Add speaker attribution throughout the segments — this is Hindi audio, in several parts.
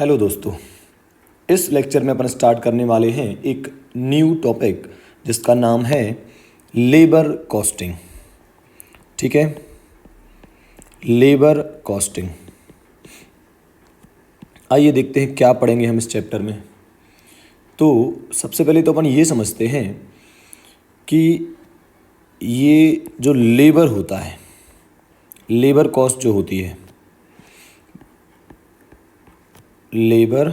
Speaker 1: हेलो दोस्तों, इस लेक्चर में अपन स्टार्ट करने वाले हैं एक न्यू टॉपिक जिसका नाम है लेबर कॉस्टिंग। ठीक है, लेबर कॉस्टिंग। आइए देखते हैं क्या पढ़ेंगे हम इस चैप्टर में। तो सबसे पहले तो अपन ये समझते हैं कि ये जो लेबर होता है, लेबर कॉस्ट जो होती है, लेबर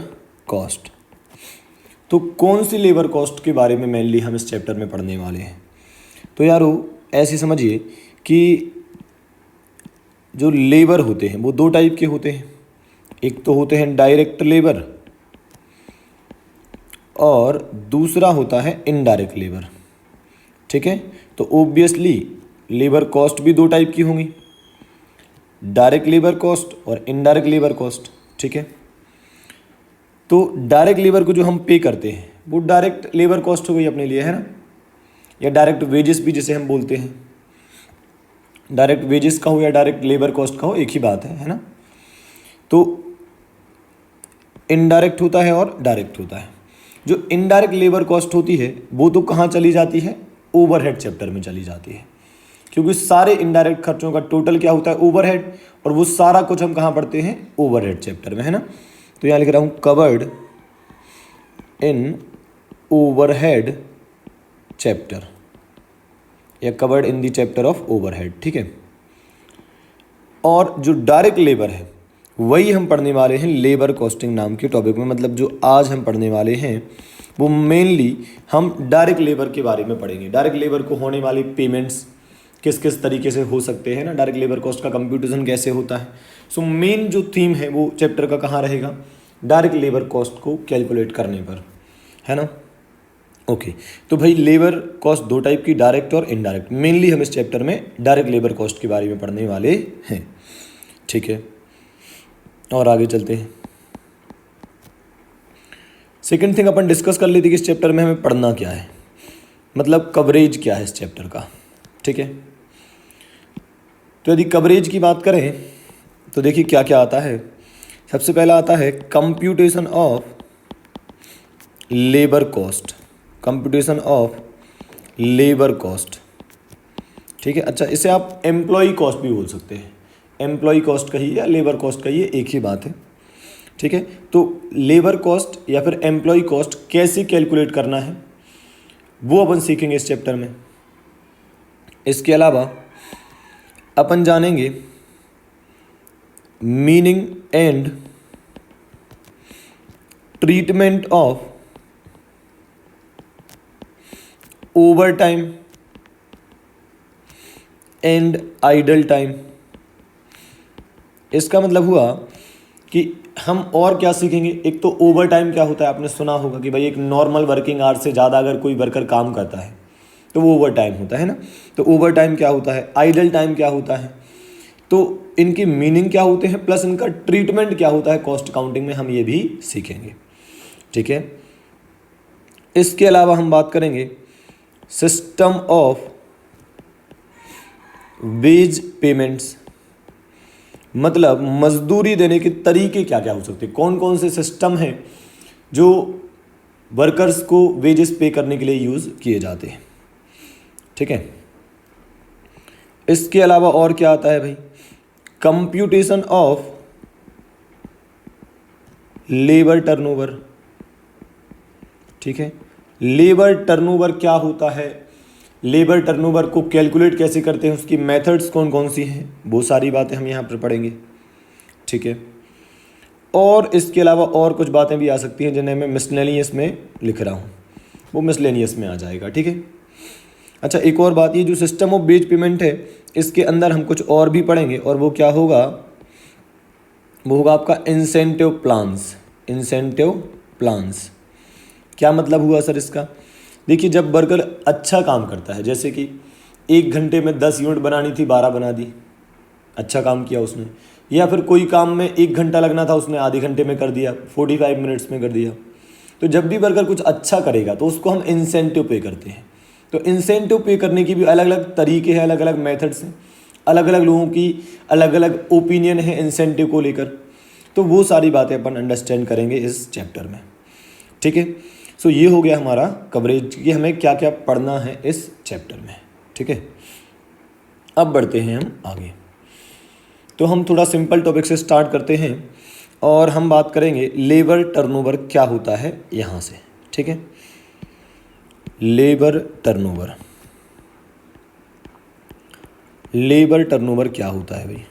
Speaker 1: कॉस्ट, तो कौन सी लेबर कॉस्ट के बारे में मेनली हम इस चैप्टर में पढ़ने वाले हैं। तो यारो ऐसे समझिए कि जो लेबर होते हैं वो दो टाइप के होते हैं। एक तो होते हैं डायरेक्ट लेबर और दूसरा होता है इनडायरेक्ट लेबर। ठीक है, तो ऑब्वियसली लेबर कॉस्ट भी दो टाइप की होंगी, डायरेक्ट लेबर कॉस्ट और इनडायरेक्ट लेबर कॉस्ट। ठीक है, तो डायरेक्ट लेबर को जो हम पे करते हैं वो डायरेक्ट लेबर कॉस्ट हो गई अपने लिए, है ना, या डायरेक्ट वेजेस भी जिसे हम बोलते हैं। डायरेक्ट वेजेस का हो या डायरेक्ट लेबर कॉस्ट का हो, एक ही बात है ना। तो इनडायरेक्ट होता है और डायरेक्ट होता है। जो इनडायरेक्ट लेबर कॉस्ट होती है वो तो कहाँ चली जाती है, ओवरहेड चैप्टर में चली जाती है, क्योंकि सारे इनडायरेक्ट खर्चों का टोटल क्या होता है, ओवरहेड, और वो सारा कुछ हम कहाँ पढ़ते हैं, ओवरहेड चैप्टर में, है ना। तो यहाँ लिख रहा हूँ कवर्ड इन ओवरहेड चैप्टर या covered in the chapter of overhead. ठीक है, और जो डायरेक्ट लेबर है वही हम पढ़ने वाले हैं लेबर कॉस्टिंग नाम के टॉपिक में। मतलब जो आज हम पढ़ने वाले हैं वो मेनली हम डायरेक्ट लेबर के बारे में पढ़ेंगे। डायरेक्ट लेबर को होने वाली पेमेंट्स किस किस तरीके से हो सकते हैं ना, डायरेक्ट लेबर कॉस्ट का कंप्यूटेशन कैसे होता है। सो मेन जो थीम है वो चैप्टर का कहाँ रहेगा, डायरेक्ट लेबर कॉस्ट को कैलकुलेट करने पर, है ना। ओके, तो भाई लेबर कॉस्ट दो टाइप की, डायरेक्ट और इनडायरेक्ट। मेनली हम इस चैप्टर में डायरेक्ट लेबर कॉस्ट के बारे में पढ़ने वाले हैं। ठीक है, और आगे चलते हैं। सेकंड थिंग अपन डिस्कस कर लेते कि इस चैप्टर में हमें पढ़ना क्या है, मतलब कवरेज क्या है इस चैप्टर का। ठीक है, तो यदि कवरेज की बात करें तो देखिए क्या क्या आता है। सबसे पहला आता है computation of labour cost, computation of labour cost. ठीक है, अच्छा इसे आप एम्प्लॉय कॉस्ट भी बोल सकते हैं, एम्प्लॉय कॉस्ट कहिए या लेबर कॉस्ट कहिए, एक ही बात है। ठीक है, तो लेबर कॉस्ट या फिर एम्प्लॉय कॉस्ट कैसे कैलकुलेट करना है वो अपन सीखेंगे इस चैप्टर में। इसके अलावा अपन जानेंगे meaning and treatment of over time and idle time. इसका मतलब हुआ कि हम और क्या सीखेंगे। एक तो ओवर टाइम क्या होता है, आपने सुना होगा कि भाई एक नॉर्मल वर्किंग आवर्स से ज़्यादा अगर कोई वर्कर काम करता है तो वो ओवर टाइम होता है ना। तो ओवर टाइम क्या होता है, आइडल टाइम क्या होता है, तो इनकी मीनिंग क्या होते हैं, प्लस इनका ट्रीटमेंट क्या होता है कॉस्ट अकाउंटिंग में, हम ये भी सीखेंगे। ठीक है, इसके अलावा हम बात करेंगे सिस्टम ऑफ वेज पेमेंट्स, मतलब मजदूरी देने के तरीके क्या क्या हो सकते हैं, कौन कौन से सिस्टम हैं जो वर्कर्स को वेजेस पे करने के लिए यूज़ किए जाते हैं। ठीक है, इसके अलावा और क्या आता है भाई, कंप्यूटेशन ऑफ लेबर टर्नओवर। ठीक है, लेबर टर्नओवर क्या होता है, लेबर टर्नओवर को कैलकुलेट कैसे करते हैं, उसकी मेथड्स कौन कौन सी हैं, वो सारी बातें हम यहाँ पर पढ़ेंगे। ठीक है, और इसके अलावा और कुछ बातें भी आ सकती हैं जिन्हें मैं मिसलेनियस में लिख रहा हूँ, वो मिसलेनियस में आ जाएगा। ठीक है, अच्छा एक और बात, ये जो सिस्टम ऑफ वेज पेमेंट है इसके अंदर हम कुछ और भी पढ़ेंगे, और वो क्या होगा, वो होगा आपका इंसेंटिव प्लान्स। इंसेंटिव प्लान्स क्या मतलब हुआ सर इसका, देखिए जब वर्कर अच्छा काम करता है, जैसे कि 1 घंटे में 10 यूनिट बनानी थी 12 बना दी, अच्छा काम किया उसने, या फिर कोई काम में 1 घंटा लगना था उसने आधे घंटे में कर दिया, 45 मिनट्स में कर दिया। तो जब भी वर्कर कुछ अच्छा करेगा तो उसको हम इंसेंटिव पे करते हैं। तो इंसेंटिव पे करने की भी अलग अलग तरीके हैं, अलग अलग मेथड्स हैं, अलग अलग लोगों की अलग अलग ओपिनियन है इंसेंटिव को लेकर। तो वो सारी बातें अपन अंडरस्टैंड करेंगे इस चैप्टर में, ठीक है। सो ये हो गया हमारा कवरेज कि हमें क्या क्या पढ़ना है इस चैप्टर में, ठीक है। अब बढ़ते हैं हम आगे। तो हम थोड़ा सिंपल टॉपिक से स्टार्ट करते हैं और हम बात करेंगे लेबर टर्नओवर क्या होता है यहाँ से, ठीक है। लेबर टर्नओवर, लेबर टर्नओवर क्या होता है भाई?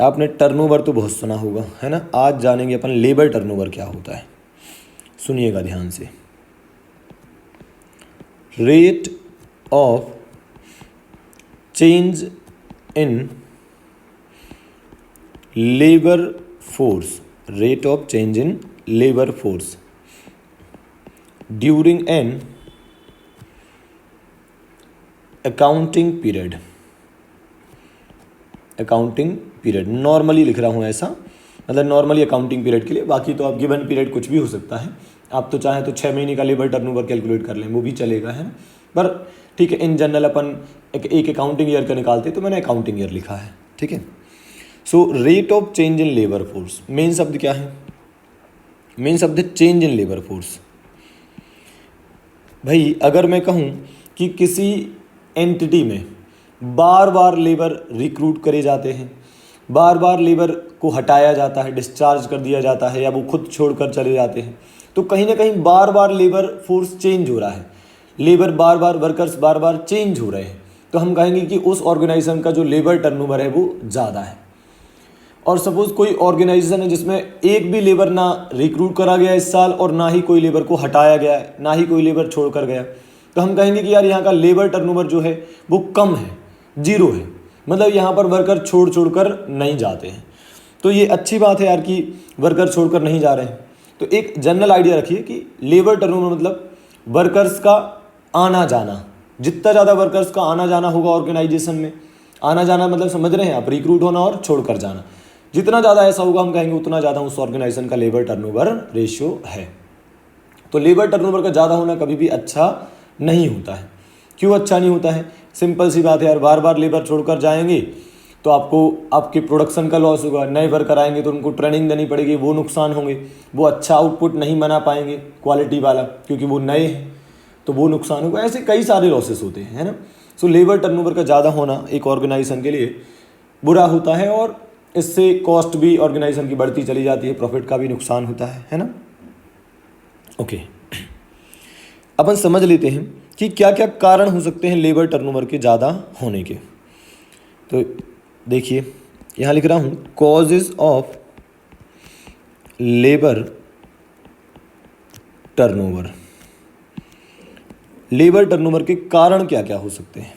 Speaker 1: आपने टर्नओवर तो बहुत सुना होगा, है ना। आज जानेंगे अपन लेबर टर्नओवर क्या होता है। सुनिएगा ध्यान से। Rate of change in labour force, rate of change in labour force during an accounting period, accounting period normally लिख रहा हूँ ऐसा, मतलब नॉर्मली अकाउंटिंग पीरियड के लिए। बाकी तो आप गिवन पीरियड कुछ भी हो सकता है, आप तो चाहें तो 6 महीने का लेबर टर्नओवर कैलकुलेट कर लें, वो भी चलेगा, है। पर ठीक है, इन जनरल अपन एक अकाउंटिंग ईयर का निकालते तो मैंने अकाउंटिंग ईयर लिखा है, ठीक है। So rate of change in labour force, main शब्द क्या है? मेन शब्द है चेंज इन लेबर फोर्स। भाई अगर मैं कहूँ कि किसी एंटिटी में बार बार लेबर रिक्रूट करे जाते हैं, बार बार लेबर को हटाया जाता है, डिस्चार्ज कर दिया जाता है, या वो खुद छोड़कर चले जाते हैं, तो कहीं ना कहीं बार बार लेबर फोर्स चेंज हो रहा है, लेबर बार बार, वर्कर्स बार बार चेंज हो रहे हैं, तो हम कहेंगे कि उस ऑर्गेनाइजेशन का जो लेबर टर्नओवर है वो ज़्यादा है। और सपोज कोई ऑर्गेनाइजेशन है जिसमें एक भी लेबर ना रिक्रूट करा गया इस साल और ना ही कोई लेबर को हटाया गया है, ना ही कोई लेबर छोड़ कर गया, तो हम कहेंगे कि यार यहाँ का लेबर टर्नओवर जो है वो कम है, जीरो है, मतलब यहाँ पर वर्कर छोड़ कर नहीं जाते हैं। तो ये अच्छी बात है यार कि वर्कर छोड़कर नहीं जा रहे हैं। तो एक जनरल आइडिया रखिए कि लेबर टर्नओवर मतलब वर्कर्स का आना जाना, जितना ज़्यादा वर्कर्स का आना जाना होगा ऑर्गेनाइजेशन में, आना जाना मतलब समझ रहे हैं आप, रिक्रूट होना और छोड़कर जाना, जितना ज़्यादा ऐसा होगा हम कहेंगे उतना ज़्यादा उस ऑर्गेनाइजेशन का लेबर टर्नओवर रेशियो है। तो लेबर टर्नओवर का ज़्यादा होना कभी भी अच्छा नहीं होता है। क्यों अच्छा नहीं होता है? सिंपल सी बात है यार, बार बार लेबर छोड़कर जाएंगे तो आपको आपके प्रोडक्शन का लॉस होगा, नए वर्कर आएंगे तो उनको ट्रेनिंग देनी पड़ेगी, वो नुकसान होंगे, वो अच्छा आउटपुट नहीं बना पाएंगे क्वालिटी वाला, क्योंकि वो नए हैं, तो वो नुकसान होगा। ऐसे कई सारे लॉसेस होते हैं, है ना। सो लेबर टर्नओवर का ज़्यादा होना एक ऑर्गेनाइजेशन के लिए बुरा होता है, और इससे कॉस्ट भी ऑर्गेनाइजेशन की बढ़ती चली जाती है, प्रॉफिट का भी नुकसान होता है ना। ओके, अपन समझ लेते हैं कि क्या क्या कारण हो सकते हैं लेबर टर्नओवर के ज़्यादा होने के। तो देखिए यहाँ लिख रहा हूँ causes of labour turnover. Labour turnover के कारण क्या क्या हो सकते हैं,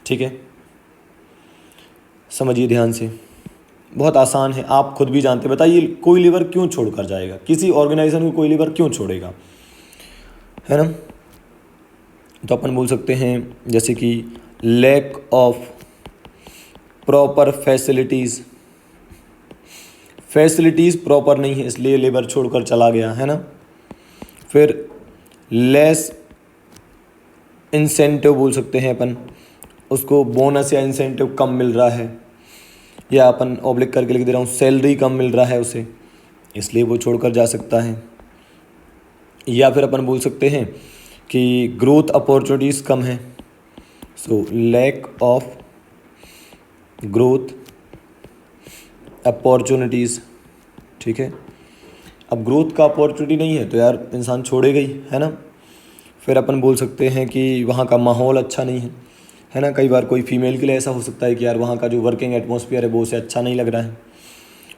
Speaker 1: ठीक है। समझिए ध्यान से, बहुत आसान है, आप खुद भी जानते हैं। बताइए कोई लेबर क्यों छोड़कर जाएगा, किसी ऑर्गेनाइजेशन को कोई लेबर क्यों छोड़ेगा, है ना। तो अपन बोल सकते हैं जैसे कि lack of proper facilities, facilities proper नहीं है इसलिए लेबर छोड़कर चला गया, है ना। फिर लेस इंसेंटिव बोल सकते हैं अपन, उसको बोनस या इंसेंटिव कम मिल रहा है, या अपन ऑब्लिक करके लिख दे रहा हूँ सैलरी कम मिल रहा है उसे, इसलिए वो छोड़कर जा सकता है। या फिर अपन बोल सकते हैं कि ग्रोथ अपॉर्चुनिटीज़ कम है, so lack of growth opportunities, ठीक है। अब ग्रोथ का अपॉर्चुनिटी नहीं है तो यार इंसान छोड़ेगा ही, है ना। फिर अपन बोल सकते हैं कि वहाँ का माहौल अच्छा नहीं है ना। कई बार कोई फीमेल के लिए ऐसा हो सकता है कि यार वहाँ का जो वर्किंग एटमॉस्फेयर है वो उसे अच्छा नहीं लग रहा है,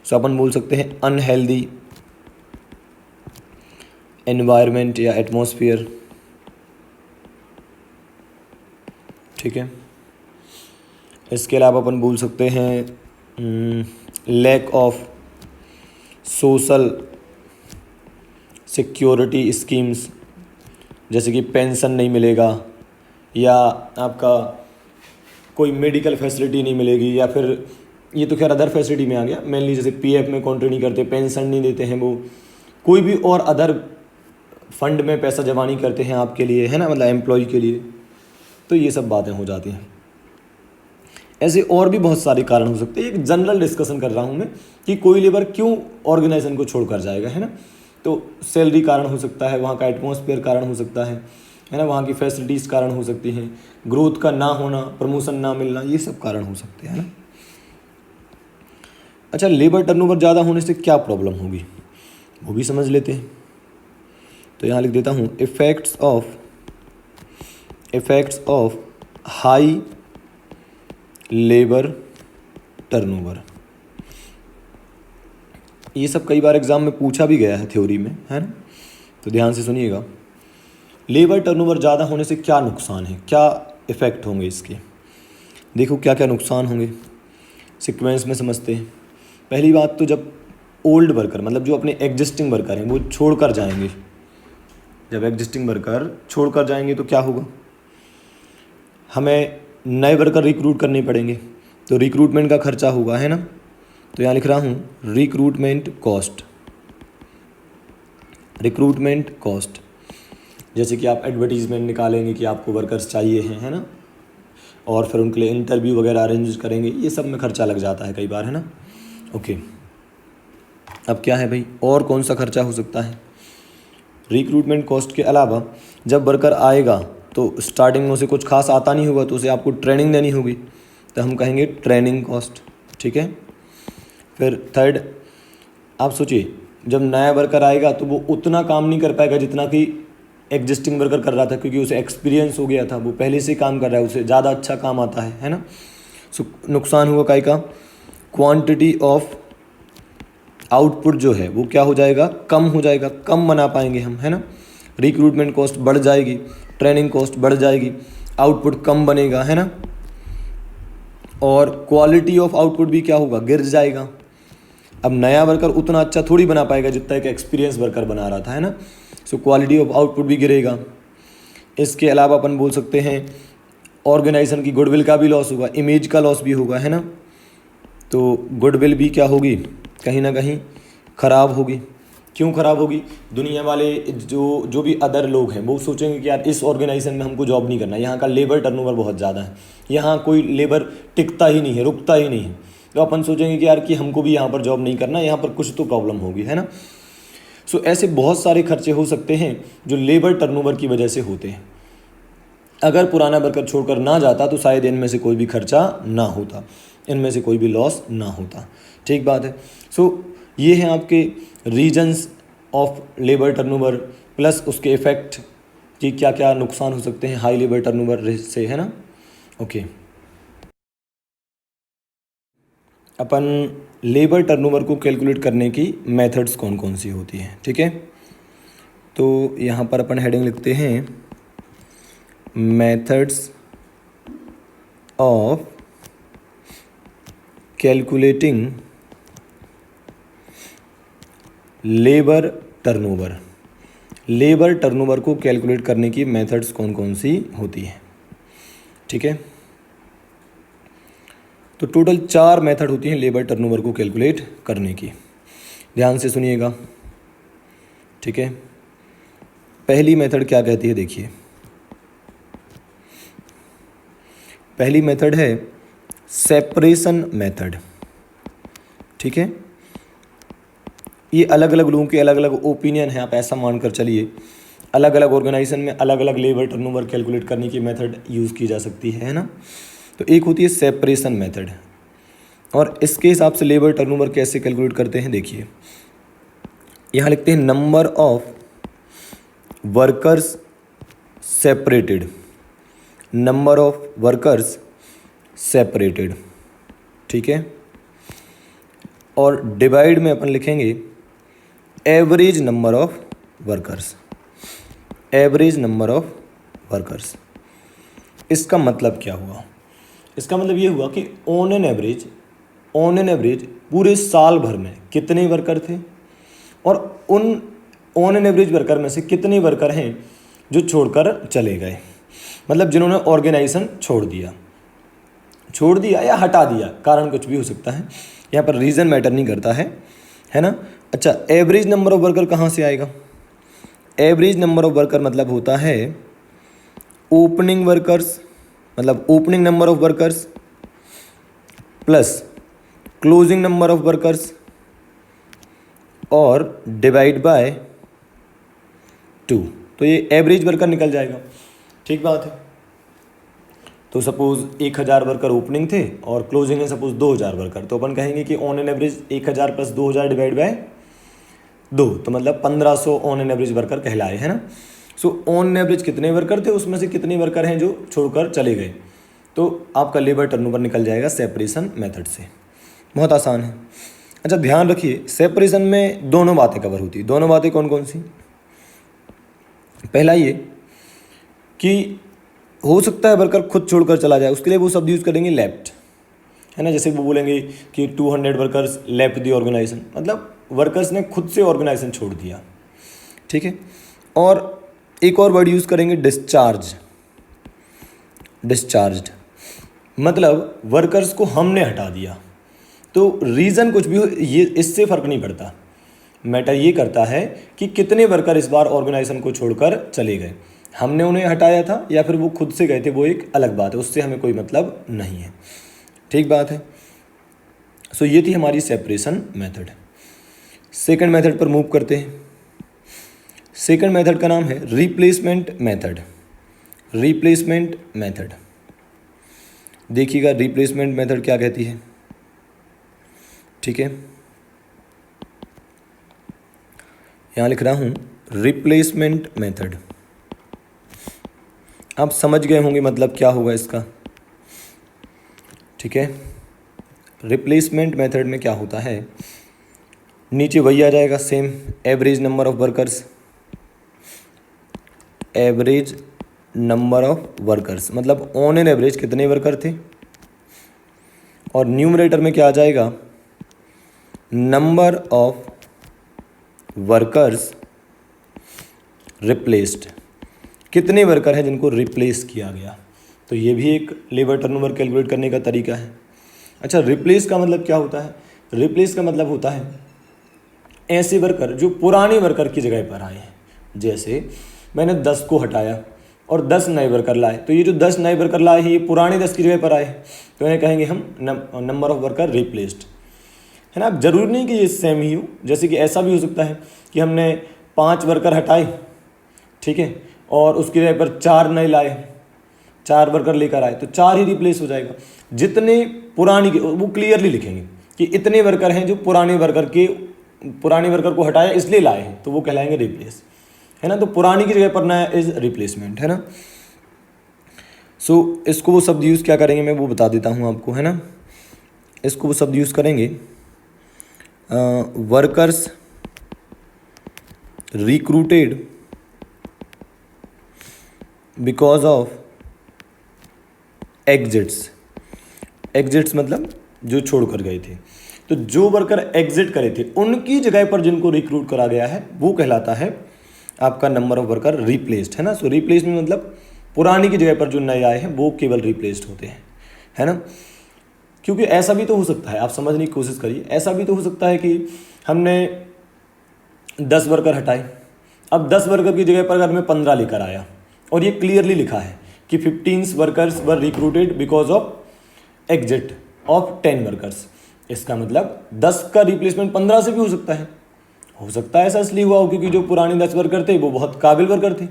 Speaker 1: सो अपन बोल सकते हैं अनहेल्दी एनवायरनमेंट या एटमॉस्फेयर, ठीक है। इसके अलावा अपन बोल सकते हैं lack of social security schemes, जैसे कि पेंशन नहीं मिलेगा, या आपका कोई मेडिकल फैसिलिटी नहीं मिलेगी, या फिर ये तो खैर अदर फैसिलिटी में आ गया, मेनली जैसे पीएफ में कॉन्ट्री नहीं करते, पेंशन नहीं देते हैं वो, कोई भी और अदर फंड में पैसा जमा नहीं करते हैं आपके लिए, है ना, मतलब एम्प्लॉय के लिए। तो ये सब बातें हो जाती हैं। ऐसे और भी बहुत सारे कारण हो सकते हैं। एक जनरल डिस्कशन कर रहा हूँ मैं कि कोई लेबर क्यों ऑर्गेनाइजेशन को छोड़कर जाएगा, है ना। तो सैलरी कारण हो सकता है, वहाँ का एटमॉस्फेयर कारण हो सकता है ना, वहाँ की फैसिलिटीज़ कारण हो सकती हैं, ग्रोथ का ना होना, प्रमोशन ना मिलना, ये सब कारण हो सकते हैं ना। अच्छा, लेबर टर्नओवर ज़्यादा होने से क्या प्रॉब्लम होगी वो भी समझ लेते हैं। तो यहाँ लिख देता हूँ effects of high labour turnover. ये सब कई बार एग्जाम में पूछा भी गया है थ्योरी में, है ना। तो ध्यान से सुनिएगा, लेबर टर्नओवर ज़्यादा होने से क्या नुकसान है, क्या इफ़ेक्ट होंगे इसके। देखो क्या क्या नुकसान होंगे, सीक्वेंस में समझते हैं। पहली बात तो जब ओल्ड वर्कर मतलब जो अपने एग्जिस्टिंग वर्कर हैं वो छोड़कर जाएंगे, जब एग्जिस्टिंग वर्कर छोड़कर जाएंगे तो क्या होगा, हमें नए वर्कर रिक्रूट करने पड़ेंगे, तो रिक्रूटमेंट का खर्चा होगा, है ना। तो यहाँ लिख रहा हूँ रिक्रूटमेंट कॉस्ट। जैसे कि आप एडवर्टीज़मेंट निकालेंगे कि आपको वर्कर्स चाहिए हैं, है ना, और फिर उनके लिए इंटरव्यू वगैरह अरेंज करेंगे, ये सब में खर्चा लग जाता है कई बार, है ना। ओके, अब क्या है भाई, और कौन सा खर्चा हो सकता है। रिक्रूटमेंट कॉस्ट के अलावा जब वर्कर आएगा तो स्टार्टिंग में उसे कुछ खास आता नहीं होगा, तो उसे आपको ट्रेनिंग देनी होगी, तो हम कहेंगे ट्रेनिंग कॉस्ट, ठीक है। फिर थर्ड, आप सोचिए जब नया वर्कर आएगा तो वो उतना काम नहीं कर पाएगा जितना कि एग्जिस्टिंग वर्कर कर रहा था, क्योंकि उसे एक्सपीरियंस हो गया था, वो पहले से काम कर रहा है, उसे ज़्यादा अच्छा काम आता है ना। सो नुकसान हुआ काय का, क्वांटिटी ऑफ आउटपुट जो है वो क्या हो जाएगा, कम हो जाएगा, कम बना पाएंगे हम, है ना। रिक्रूटमेंट कॉस्ट बढ़ जाएगी, ट्रेनिंग कॉस्ट बढ़ जाएगी, आउटपुट कम बनेगा, है ना। और क्वालिटी ऑफ आउटपुट भी क्या होगा, गिर जाएगा। अब नया वर्कर उतना अच्छा थोड़ी बना पाएगा जितना एक एक्सपीरियंस वर्कर बना रहा था, है ना। सो क्वालिटी ऑफ आउटपुट भी गिरेगा। इसके अलावा अपन बोल सकते हैं ऑर्गेनाइजेशन की गुडविल का भी लॉस होगा, इमेज का लॉस भी होगा, है ना। तो गुडविल भी क्या होगी, कहीं ना कहीं ख़राब होगी। क्यों ख़राब होगी, दुनिया वाले जो भी अदर लोग हैं वो सोचेंगे कि यार इस ऑर्गेनाइजेशन में हमको जॉब नहीं करना, यहाँ का लेबर टर्नओवर बहुत ज़्यादा है, यहाँ कोई लेबर टिकता ही नहीं है, रुकता ही नहीं है। तो अपन सोचेंगे कि यार कि हमको भी यहाँ पर जॉब नहीं करना, यहाँ पर कुछ तो प्रॉब्लम होगी, है ना। सो ऐसे बहुत सारे खर्चे हो सकते हैं जो लेबर टर्नओवर की वजह से होते हैं। अगर पुराना वर्कर छोड़कर ना जाता तो शायद इनमें से कोई भी खर्चा ना होता, इनमें से कोई भी लॉस ना होता, ठीक बात है। सो ये हैं आपके reasons of labour turnover plus उसके इफ़ेक्ट कि क्या क्या नुकसान हो सकते हैं हाई लेबर टर्नओवर से, है ना। ओके, अपन लेबर टर्नओवर को कैलकुलेट करने की मेथड्स कौन कौन सी होती हैं, ठीक है। तो यहाँ पर अपन हेडिंग लिखते हैं methods of calculating labour turnover. Labour turnover को कैलकुलेट करने की मेथड्स कौन कौन सी होती हैं, ठीक है। तो टोटल 4 मेथड होती हैं लेबर टर्नओवर को कैलकुलेट करने की, ध्यान से सुनिएगा, ठीक है। पहली मेथड क्या कहती है, देखिए पहली मेथड है सेपरेशन मेथड, ठीक है। ये अलग अलग लोगों के अलग अलग ओपिनियन है, आप ऐसा मानकर चलिए अलग अलग ऑर्गेनाइजेशन में अलग अलग लेबर टर्नओवर कैलकुलेट करने की मेथड यूज़ की जा सकती है ना। तो एक होती है सेपरेशन मेथड, और इसके हिसाब से लेबर टर्नओवर कैसे कैलकुलेट करते हैं, देखिए यहाँ लिखते हैं number of workers separated, number of workers separated, ठीक है। और डिवाइड में अपन लिखेंगे average number of workers, average number of workers. इसका मतलब क्या हुआ, इसका मतलब ये हुआ कि ऑन एन एवरेज पूरे साल भर में कितने वर्कर थे, और उन ऑन एन एवरेज वर्कर में से कितने वर्कर हैं जो छोड़कर चले गए, मतलब जिन्होंने ऑर्गेनाइजेशन छोड़ दिया या हटा दिया, कारण कुछ भी हो सकता है, यहाँ पर रीज़न मैटर नहीं करता है ना। अच्छा, एवरेज नंबर ऑफ वर्कर कहाँ से आएगा, एवरेज नंबर ऑफ वर्कर मतलब होता है ओपनिंग वर्कर्स, मतलब opening number of workers plus closing number of workers और डिवाइड बाय 2, तो ये एवरेज वर्कर निकल जाएगा। ठीक बात है। तो सपोज 1000 वर्कर ओपनिंग थे और क्लोजिंग है सपोज 2000 वर्कर, तो अपन कहेंगे कि on an average 1000 plus 2000 divide by 2, तो मतलब 1500 ऑन एन एवरेज वर्कर कहलाए, है ना। सो ऑन एन एवरेज कितने वर्कर थे, उसमें से कितने वर्कर हैं जो छोड़कर चले गए, तो आपका लेबर टर्नओवर निकल जाएगा सेपरेशन मेथड से। बहुत आसान है। अच्छा ध्यान रखिए, सेपरेशन में दोनों बातें कवर होती है। दोनों बातें कौन कौन सी? पहला ये कि हो सकता है वर्कर खुद छोड़कर चला जाए, उसके लिए वो शब्द यूज़ करेंगे लेफ्ट, है ना। जैसे वो बोलेंगे कि 200 वर्कर्स लेफ्ट दी ऑर्गेनाइजेशन, मतलब वर्कर्स ने खुद से ऑर्गेनाइजेशन छोड़ दिया। ठीक है। और एक और वर्ड यूज़ करेंगे डिस्चार्ज। डिस्चार्ज्ड मतलब वर्कर्स को हमने हटा दिया। तो रीज़न कुछ भी हो, ये इससे फ़र्क नहीं पड़ता। मैटर ये करता है कि कितने वर्कर इस बार ऑर्गेनाइजेशन को छोड़कर चले गए। हमने उन्हें हटाया था या फिर वो खुद से गए थे, वो एक अलग बात है, उससे हमें कोई मतलब नहीं है। ठीक बात है। सो ये थी हमारी सेपरेशन मेथड। सेकंड मेथड पर मूव करते हैं। सेकंड मेथड का नाम है रिप्लेसमेंट मेथड। रिप्लेसमेंट मेथड, देखिएगा रिप्लेसमेंट मेथड क्या कहती है। ठीक है, यहाँ लिख रहा हूँ रिप्लेसमेंट मेथड। आप समझ गए होंगे मतलब क्या होगा इसका। ठीक है, रिप्लेसमेंट मेथड में क्या होता है, नीचे वही आ जाएगा same, average number of workers. Average number of workers मतलब ऑन एन एवरेज कितने वर्कर थे, और न्यूमरेटर में क्या आ जाएगा, नंबर ऑफ वर्कर्स रिप्लेस्ड, कितने वर्कर हैं जिनको रिप्लेस किया गया। तो ये भी एक लेबर टर्नओवर कैलकुलेट करने का तरीका है। अच्छा, रिप्लेस का मतलब क्या होता है? रिप्लेस का मतलब होता है ऐसे वर्कर जो पुराने वर्कर की जगह पर आए हैं। जैसे मैंने 10 को हटाया और 10 नए वर्कर लाए, तो ये जो 10 नए वर्कर लाए हैं ये पुराने 10 की जगह पर आए हैं, तो इन्हें कहेंगे हम नंबर ऑफ वर्कर रिप्लेस्ड, है ना। अब जरूरी नहीं कि ये सेम ही हो, जैसे कि ऐसा भी हो सकता है कि हमने 5 वर्कर हटाए, ठीक है, और उसकी जगह पर 4 नए लाए, 4 वर्कर लेकर आए, तो 4 ही रिप्लेस हो जाएगा। जितने पुरानी के वो क्लियरली लिखेंगे कि इतने वर्कर हैं जो पुराने वर्कर को हटाया इसलिए लाए हैं, तो वो कहलाएंगे रिप्लेस, है ना। तो पुरानी की जगह पर नया इज रिप्लेसमेंट, है ना। सो इसको वो शब्द यूज़ क्या करेंगे मैं वो बता देता हूँ आपको, है ना। इसको वो शब्द यूज़ करेंगे workers recruited because of exits. Exits मतलब जो छोड़कर गए थे, तो जो वर्कर एग्जिट करे थे उनकी जगह पर जिनको रिक्रूट करा गया है वो कहलाता है आपका नंबर ऑफ वर्कर रिप्लेस्ड, है ना। सो रिप्लेसमेंट मतलब पुरानी की जगह पर जो नए आए हैं वो केवल रिप्लेस्ड होते हैं, है ना। क्योंकि ऐसा भी तो हो सकता है, आप समझने की कोशिश करिए, ऐसा भी तो हो सकता है कि हमने 10 वर्कर हटाए, अब 10 वर्कर की जगह पर अगर मैं 15 लेकर आया और ये क्लियरली लिखा है कि 15 workers were recruited because of exit of 10 workers, इसका मतलब 10 का रिप्लेसमेंट 15 से भी हो सकता है। हो सकता है ऐसा इसलिए हुआ हो क्योंकि जो पुराने 10 वर्कर थे वो बहुत काबिल वर्कर थे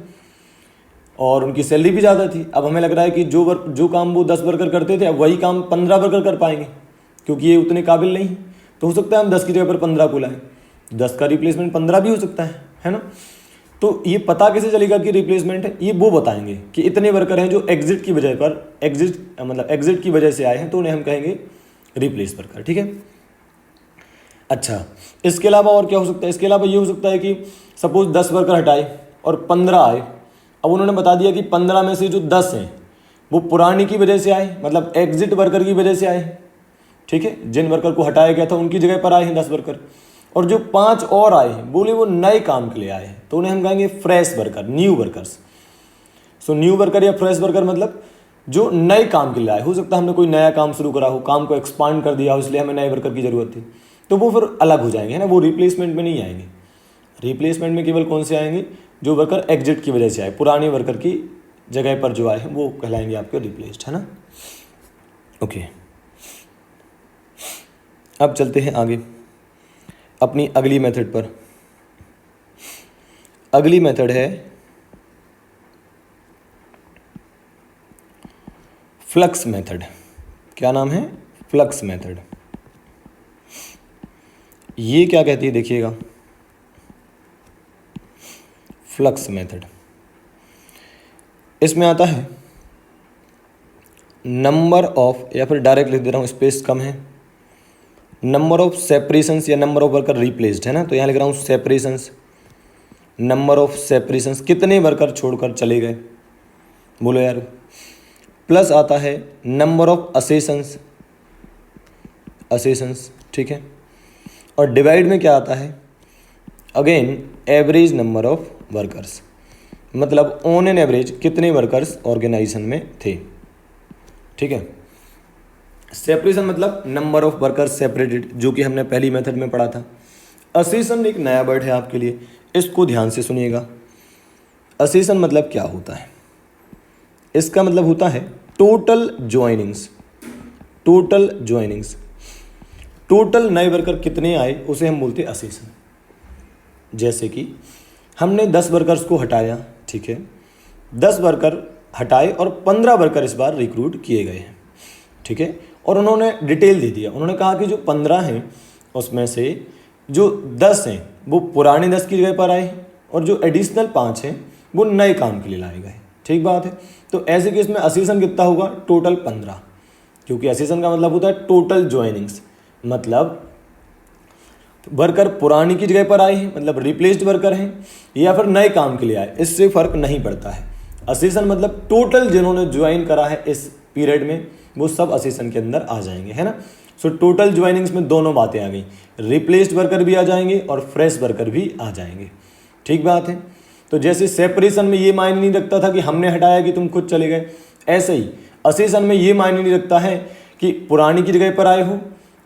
Speaker 1: और उनकी सैलरी भी ज़्यादा थी। अब हमें लग रहा है कि जो काम वो 10 वर्कर करते थे अब वही काम 15 वर्कर कर पाएंगे क्योंकि ये उतने काबिल नहीं, तो हो सकता है हम 10 की जगह पर 15 को लाएं, 10 का रिप्लेसमेंट 15 भी हो सकता है ना। तो ये पता कैसे चलेगा कि रिप्लेसमेंट है, ये वो बताएंगे कि इतने वर्कर हैं जो एग्जिट की वजह पर एग्जिट की वजह से आए हैं, तो उन्हें हम कहेंगे रिप्लेस वर्कर, ठीक है। अच्छा, इसके अलावा और क्या हो सकता है? इसके अलावा ये हो सकता है कि सपोज 10 वर्कर हटाए और 15 आए, अब उन्होंने बता दिया कि 15 में से जो 10 हैं वो पुरानी की वजह से आए, मतलब एग्जिट वर्कर की वजह से आए, ठीक है। जिन वर्कर को हटाया गया था उनकी जगह पर आए हैं 10 वर्कर, और जो 5 और आए हैं बोले वो नए काम के लिए आए हैं, तो उन्हें हम कहेंगे fresh worker, new workers. So new worker या फ्रेश वर्कर मतलब जो नए काम के लिए आए। हो सकता है हमने कोई नया काम शुरू करा हो, काम को एक्सपांड कर दिया हो, इसलिए हमें नए वर्कर की ज़रूरत थी, तो वो फिर अलग हो जाएंगे, है ना। वो रिप्लेसमेंट में नहीं आएंगे। रिप्लेसमेंट में केवल कौन से आएंगे? जो वर्कर एग्जिट की वजह से आए, पुराने वर्कर की जगह पर जो आए हैं वो कहलाएंगे आपके रिप्लेस्ड, है ना। ओके, अब चलते हैं आगे अपनी अगली मेथड पर। अगली मेथड है फ्लक्स मेथड। क्या नाम है? Flux method. ये क्या कहती है देखिएगा, फ्लक्स मेथड। इसमें आता है नंबर ऑफ, या फिर डायरेक्ट लिख दे रहा हूँ, स्पेस कम है, नंबर ऑफ सेपरेशंस या नंबर ऑफ वर्कर रिप्लेस्ड है ना, तो यहाँ लिख रहा हूँ सेपरेशंस, नंबर ऑफ सेपरेशंस, कितने वर्कर छोड़कर चले गए, बोलो यार। प्लस आता है नंबर ऑफ असेशंस, असेशंस, ठीक है। और डिवाइड में क्या आता है, again average number of workers, मतलब ऑन एन एवरेज कितने वर्कर्स ऑर्गेनाइजेशन में थे, ठीक है। सेपरेशन मतलब नंबर ऑफ वर्कर्स सेपरेटेड, जो कि हमने पहली मेथड में पढ़ा था। असेशन एक नया वर्ड है आपके लिए, इसको ध्यान से सुनिएगा। असेशन मतलब क्या होता है? इसका मतलब होता है total joinings, total joinings, total नए वर्कर कितने आए उसे हम बोलते हैं असेशन। जैसे कि हमने 10 वर्कर्स को हटाया, ठीक है, 10 वर्कर हटाए और 15 वर्कर इस बार रिक्रूट किए गए हैं, ठीक है। और उन्होंने डिटेल दे दिया, उन्होंने कहा कि जो 15 हैं उसमें से जो 10 हैं वो पुराने 10 की जगह पर आए हैं और जो एडिशनल 5 हैं वो नए काम के लिए लाए गए, ठीक बात है। तो ऐसे केस में असेशन कितना होगा? टोटल 15, क्योंकि असेशन का मतलब होता है टोटल ज्वाइनिंग्स, मतलब वर्कर पुरानी की जगह पर आए हैं मतलब रिप्लेस्ड वर्कर हैं, या फिर नए काम के लिए आए, इससे फर्क नहीं पड़ता है। असेशन मतलब टोटल जिन्होंने ज्वाइन करा है इस पीरियड में वो सब असेशन के अंदर आ जाएंगे, है ना। सो टोटल ज्वाइनिंग्स में दोनों बातें आ गई, रिप्लेस्ड वर्कर भी आ जाएंगे और फ्रेश वर्कर भी आ जाएंगे, ठीक बात है। तो जैसे सेपरेशन में ये मायने नहीं रखता था कि हमने हटाया कि तुम खुद चले गए, ऐसे ही असेशन में ये मायने नहीं रखता है कि पुरानी की जगह पर आए हो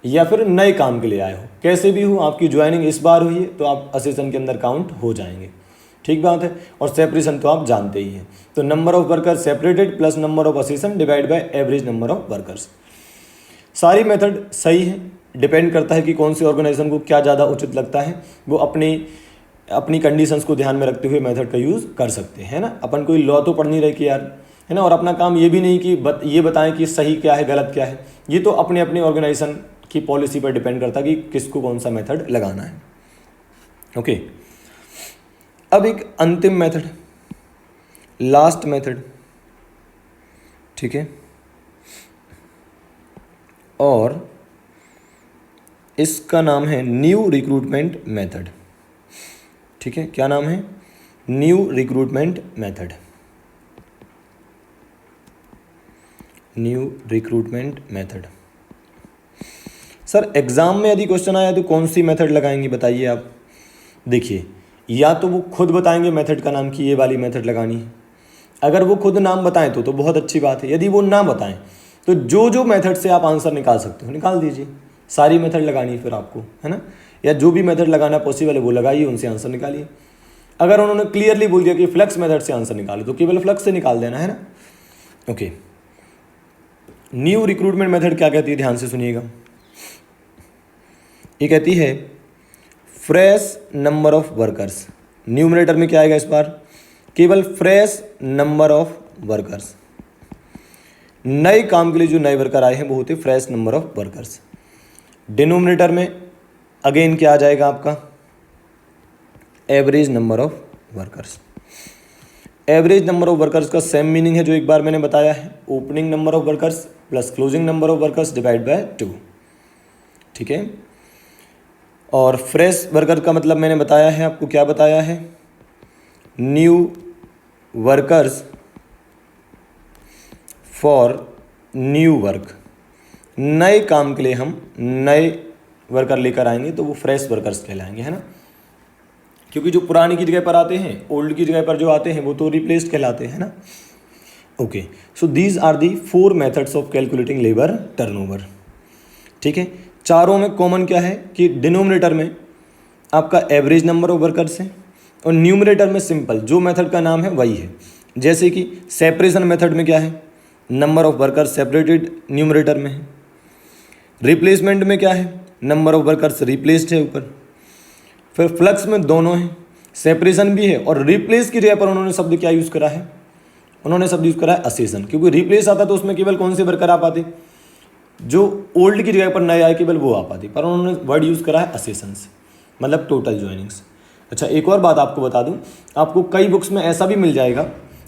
Speaker 1: या फिर नए काम के लिए आए हो, कैसे भी हो आपकी ज्वाइनिंग इस बार हुई है तो आप असेशन के अंदर काउंट हो जाएंगे, ठीक बात है। और सेपरेशन तो आप जानते ही हैं, तो number of worker separated plus number of accession divide by average number of workers. सारी मेथड सही है, डिपेंड करता है कि कौन सी ऑर्गेनाइजेशन को क्या ज़्यादा उचित लगता है, वो अपनी कंडीशंस को ध्यान में रखते हुए मेथड का यूज़ कर सकते हैं ना। अपन कोई लॉ तो पढ़ नहीं रहे कि यार, है ना, और अपना काम ये भी नहीं कि ये बताएं कि सही क्या है गलत क्या है, ये तो अपने अपने ऑर्गेनाइजेशन की पॉलिसी पर डिपेंड करता है कि किसको कौन सा मेथड लगाना है। ओके, अब एक अंतिम मेथड, लास्ट मेथड, ठीक है, और इसका नाम है न्यू रिक्रूटमेंट मेथड, ठीक है। क्या नाम है? New recruitment method, new recruitment method. Sir exam में यदि क्वेश्चन आया तो कौन सी मेथड लगाएंगे बताइए आप। देखिए, या तो वो खुद बताएंगे मेथड का नाम कि ये वाली मेथड लगानी है, अगर वो खुद नाम बताएं तो बहुत अच्छी बात है। यदि वो ना बताएं तो जो मेथड से आप आंसर निकाल सकते हो निकाल दीजिए, सारी मेथड लगानी है फिर आपको, है ना, या जो भी मेथड लगाना पॉसिबल है वो लगाइए, उनसे आंसर निकालिए। अगर उन्होंने क्लियरली बोल दिया कि फ्लक्स मेथड से आंसर निकालो तो केवल फ्लक्स से निकाल देना, है ना। ओके, न्यू रिक्रूटमेंट मेथड क्या कहती है, ध्यान से सुनिएगा। ये कहती है fresh number of workers, numerator में क्या आएगा इस बार? केवल फ्रेश नंबर ऑफ वर्कर्स, नए काम के लिए जो नए वर्कर आए हैं वो होते fresh number of workers. Denominator में अगेन क्या आ जाएगा आपका? Average number of workers. Average number of workers का सेम मीनिंग है जो एक बार मैंने बताया है, opening number of workers plus closing number of workers divide by 2, ठीक है। और फ्रेश वर्कर का मतलब मैंने बताया है आपको, क्या बताया है? New workers for new work, नए काम के लिए हम नए वर्कर लेकर आएंगे तो वो फ्रेश वर्कर्स कहलाएंगे, है ना, क्योंकि जो पुरानी की जगह पर आते हैं, ओल्ड की जगह पर जो आते हैं वो तो रिप्लेस्ड कहलाते हैं ना। Okay, so these are the 4 methods of calculating labour turnover, ठीक है। चारों में कॉमन क्या है कि डिनोमिनेटर में आपका एवरेज नंबर ऑफ वर्कर्स है और न्यूमरेटर में सिंपल जो मेथड का नाम है वही है। जैसे कि सेपरेशन मेथड में क्या है? Number of workers separated numerator में है। रिप्लेसमेंट में क्या है? नंबर ऑफ वर्कर्स रिप्लेस्ड है ऊपर। फिर फ्लक्स में दोनों हैं, सेपरेशन भी है, और रिप्लेस की जगह पर उन्होंने शब्द क्या यूज़ करा है, उन्होंने शब्द यूज़ करा है असेशन, क्योंकि रिप्लेस आता तो उसमें केवल कौन से वर्कर आ पाते, जो ओल्ड की जगह पर नए आए केवल वो आ पाते, पर उन्होंने वर्ड यूज़ करा है असेशंस, मतलब टोटल ज्वाइनिंग्स। अच्छा, एक और बात आपको बता दूं, आपको कई बुक्स में ऐसा भी मिल जाएगा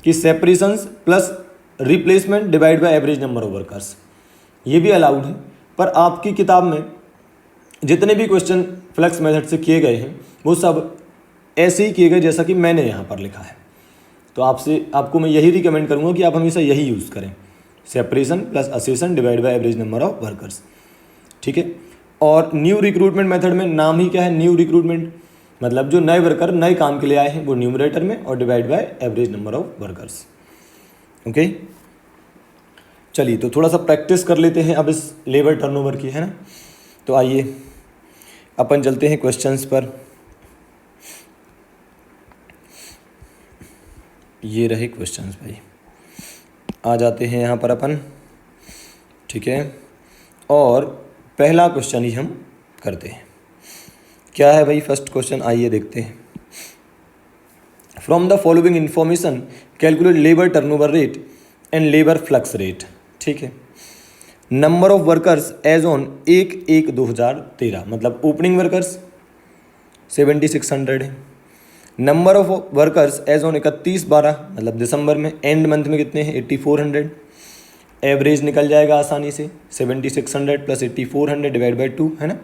Speaker 1: कि separations plus replacement divide by average number of workers, ये भी अलाउड है। पर आपकी किताब में जितने भी क्वेश्चन फ्लक्स मेथड से किए गए हैं वो सब ऐसे ही किए गए जैसा कि मैंने यहाँ पर लिखा है। तो आपको मैं यही रिकमेंड करूँगा कि आप हमेशा यही यूज़ करें, separation plus accession divide by average number of workers, ठीक है। और न्यू रिक्रूटमेंट मेथड में नाम ही क्या है, न्यू रिक्रूटमेंट, मतलब जो नए वर्कर नए काम के लिए आए हैं वो न्यूमरेटर में, और divide by average number of workers. Okay, चलिए तो थोड़ा सा प्रैक्टिस कर लेते हैं अब इस लेबर टर्नओवर की, है ना। तो आइए अपन चलते हैं क्वेश्चंस पर। ये रहे क्वेश्चंस भाई, आ जाते हैं यहाँ पर अपन, ठीक है। और पहला क्वेश्चन ही हम करते हैं। क्या है भाई फर्स्ट क्वेश्चन, आइए देखते हैं। From the following information calculate labour turnover rate and labour flux rate, ठीक है। Number of workers as on 1/1/2013, मतलब ओपनिंग वर्कर्स 7600 है। Number of workers as on 31/12, मतलब दिसंबर में, एंड मंथ में कितने हैं 8400। एवरेज निकल जाएगा आसानी से, 7600 प्लस 8400 डिवाइड बाई 2, है ना।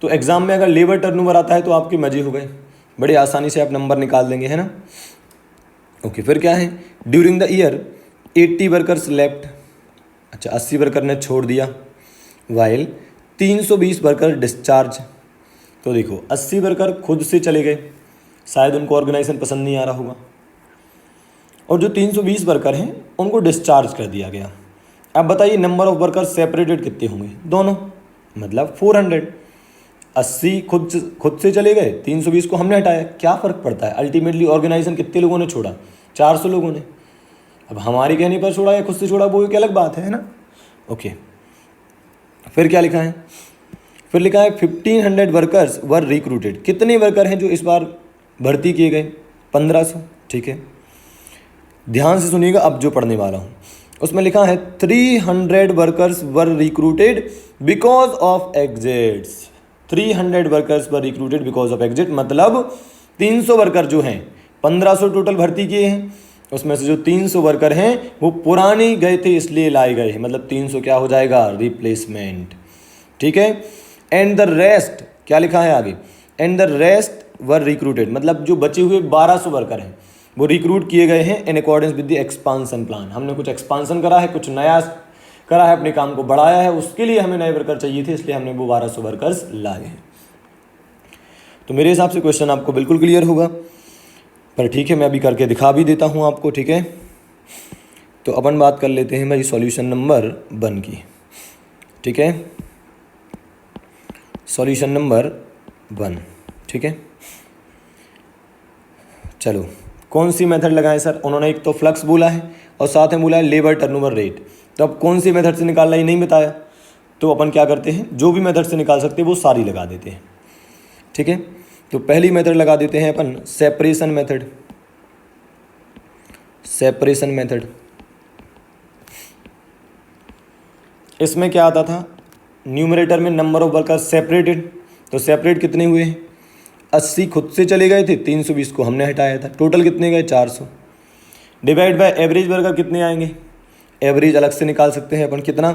Speaker 1: तो एग्जाम में अगर लेबर टर्नओवर आता है तो आपके मजे हो गए, बड़े आसानी से आप नंबर निकाल देंगे, है ना। ओके, फिर क्या है, during the year 80 workers left, अच्छा 80 वर्कर ने छोड़ दिया, वाइल 320 वर्कर डिस्चार्ज। तो देखो 80 वर्कर खुद से चले गए, शायद उनको ऑर्गेनाइजेशन पसंद नहीं आ रहा होगा, और जो 320 वर्कर हैं उनको डिस्चार्ज कर दिया गया। अब बताइए नंबर ऑफ वर्कर सेपरेटेड कितने होंगे, दोनों, मतलब 400। 80 खुद से चले गए, 320 को हमने हटाया, क्या फ़र्क पड़ता है, अल्टीमेटली ऑर्गेनाइजेशन कितने लोगों ने छोड़ा, 400 लोगों ने। अब हमारे कहने पर छोड़ा या खुद से छोड़ा वो एक अलग बात है ना। ओके, फिर क्या लिखा है, फिर लिखा है 1500 वर्कर्स वर रिक्रूटेड, कितने वर्कर हैं जो इस बार भर्ती किए गए, 1500, ठीक है। ध्यान से सुनिएगा अब जो पढ़ने वाला हूँ, उसमें लिखा है 300 workers were recruited because of exits. 300 workers were recruited because of exit, मतलब 300 वर्कर जो हैं, 1500 टोटल भर्ती किए हैं, उसमें से जो 300 वर्कर हैं वो पुराने गए थे इसलिए लाए गए हैं, मतलब 300 क्या हो जाएगा, रिप्लेसमेंट, ठीक है। एंड द रेस्ट, क्या लिखा है आगे, and the rest were recruited, मतलब जो बचे हुए 1200 वर्कर हैं वो रिक्रूट किए गए हैं in accordance with the expansion plan. हमने कुछ एक्सपांसन करा है, कुछ नया करा है, अपने काम को बढ़ाया है, उसके लिए हमें नए वर्कर चाहिए थे, इसलिए हमने वो 1200 वर्कर्स लाए हैं। तो मेरे हिसाब से क्वेश्चन आपको बिल्कुल क्लियर होगा, पर ठीक है मैं अभी करके दिखा भी देता हूँ आपको, ठीक है। तो अपन बात कर लेते हैं भाई सॉल्यूशन नंबर 1 की, ठीक है, सॉल्यूशन नंबर 1, ठीक है। चलो कौन सी मेथड लगाएं सर, उन्होंने एक तो फ्लक्स बोला है और साथ में बोला है लेबर टर्नओवर रेट, तो अब कौन सी मेथड से निकालना ये नहीं बताया, तो अपन क्या करते हैं, जो भी मेथड से निकाल सकते हैं वो सारी लगा देते हैं, ठीक है। तो पहली मेथड लगा देते हैं अपन सेपरेशन मेथड। सेपरेशन मेथड, इसमें क्या आता था, न्यूमरेटर में नंबर ऑफ वर्कर सेपरेटेड, तो सेपरेट कितने हुए हैं, 80 खुद से चले गए थे, 320 को हमने हटाया था, टोटल कितने गए 400, डिवाइड बाय एवरेज वर्कर कितने आएंगे, एवरेज अलग से निकाल सकते हैं अपन, कितना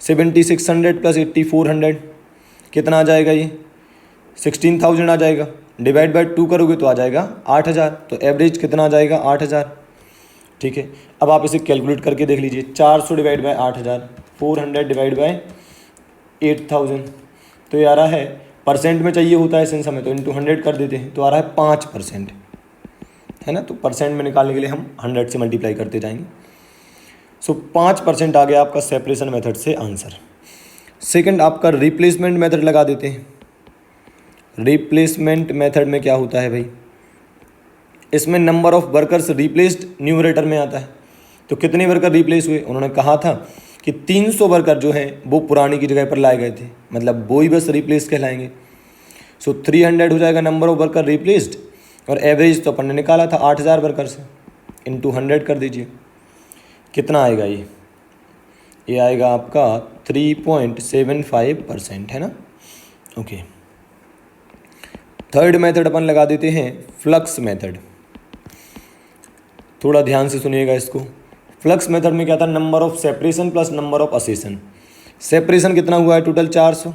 Speaker 1: 7600 प्लस 8400 कितना आ जाएगा, ये 16000 आ जाएगा, डिवाइड बाय 2 करोगे तो आ जाएगा 8000, तो एवरेज कितना आ जाएगा 8000, ठीक है। अब आप इसे कैलकुलेट करके देख लीजिए, 400 डिवाइड बाय 8000, 400 डिवाइड बाय 8000, तो ये आ रहा है, परसेंट में चाहिए होता है सिंस हमें, तो इंटू 100 कर देते हैं, तो आ रहा है 5%, है ना। तो परसेंट में निकालने के लिए हम 100 से मल्टीप्लाई करते जाएंगे। सो 5% आ गया आपका सेपरेशन मेथड से आंसर। सेकंड आपका रिप्लेसमेंट मेथड लगा देते हैं। रिप्लेसमेंट मेथड में क्या होता है भाई, इसमें number of workers replaced numerator में आता है, तो कितने वर्कर रिप्लेस हुए, उन्होंने कहा था कि 300 वर्कर जो हैं वो पुरानी की जगह पर लाए गए थे, मतलब वो ही बस रिप्लेस कहलाएंगे। सो 300 हो जाएगा नंबर ऑफ वर्कर रिप्लेस्ड, और एवरेज तो अपन ने निकाला था 8000 वर्कर से, इंटू 100 कर दीजिए। कितना आएगा ये आएगा आपका 3.75% है ना। ओके, थर्ड मेथड अपन लगा देते हैं फ्लक्स मेथड। थोड़ा ध्यान से सुनिएगा इसको। फ्लक्स मेथड में क्या था, number of separation plus number of accession. Separation कितना हुआ है, टोटल 400,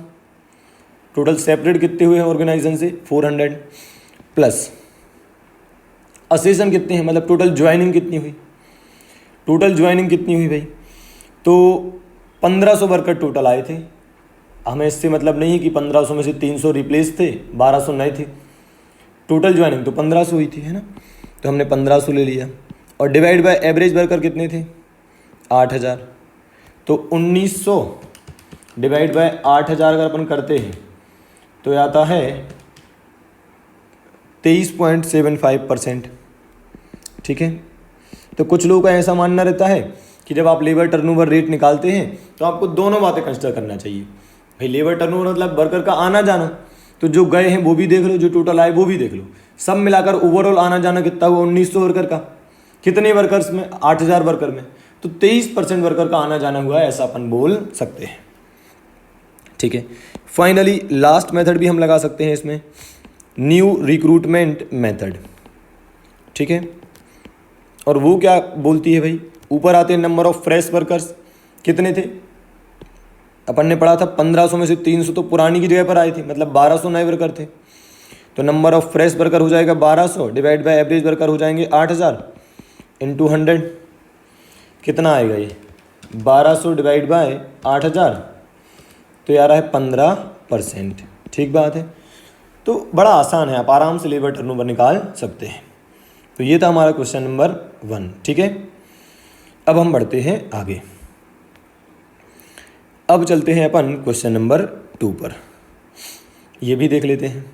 Speaker 1: टोटल सेपरेट कितने हुए हैं ऑर्गेनाइजेशन से 400, प्लस असेशन कितने हैं, मतलब टोटल ज्वाइनिंग कितनी हुई, टोटल ज्वाइनिंग कितनी हुई भाई, तो 1500 वर्कर टोटल आए थे। हमें इससे मतलब नहीं है कि 1500 में से 300 रिप्लेस थे, 1200 नए थे, टोटल ज्वाइनिंग तो 1500 हुई थी है ना, तो हमने 1500 ले लिया। और डिवाइड बाय एवरेज वर्कर कितने थे, 8000, तो 1900 डिवाइड बाय 8000 अगर अपन करते हैं तो आता है 23.75%। ठीक है, तो कुछ लोगों का ऐसा मानना रहता है कि जब आप लेबर टर्नओवर रेट निकालते हैं तो आपको दोनों बातें कंसिडर करना चाहिए। भाई लेबर टर्नओवर मतलब वर्कर का आना जाना, तो जो गए हैं वो भी देख लो, जो टोटल आए वो भी देख लो, सब मिलाकर ओवरऑल आना जाना कितना हुआ 1900 वर्कर का। कितने वर्कर्स में, 8000 वर्कर में, तो 23% वर्कर का आना जाना हुआ है, ऐसा अपन बोल सकते हैं। ठीक है, फाइनली लास्ट मेथड भी हम लगा सकते हैं इसमें, न्यू रिक्रूटमेंट मेथड। ठीक है, और वो क्या बोलती है भाई, ऊपर आते हैं नंबर ऑफ फ्रेश वर्कर्स कितने थे, अपन ने पढ़ा था 1500 में से 300 तो पुरानी की जगह पर आए थे, मतलब 1200 नए वर्कर थे। तो नंबर ऑफ फ्रेश वर्कर हो जाएगा 1200 डिवाइड बाय एवरेज वर्कर हो जाएंगे 8000 इंटू 100। कितना आएगा ये, 1200 डिवाइड बाय 8000, तो यार है 15%। ठीक बात है, तो बड़ा आसान है, आप आराम से लेबर टर्नओवर निकाल सकते हैं। तो ये था हमारा क्वेश्चन नंबर 1। ठीक है, अब हम बढ़ते हैं आगे। अब चलते हैं अपन क्वेश्चन नंबर 2 पर, ये भी देख लेते हैं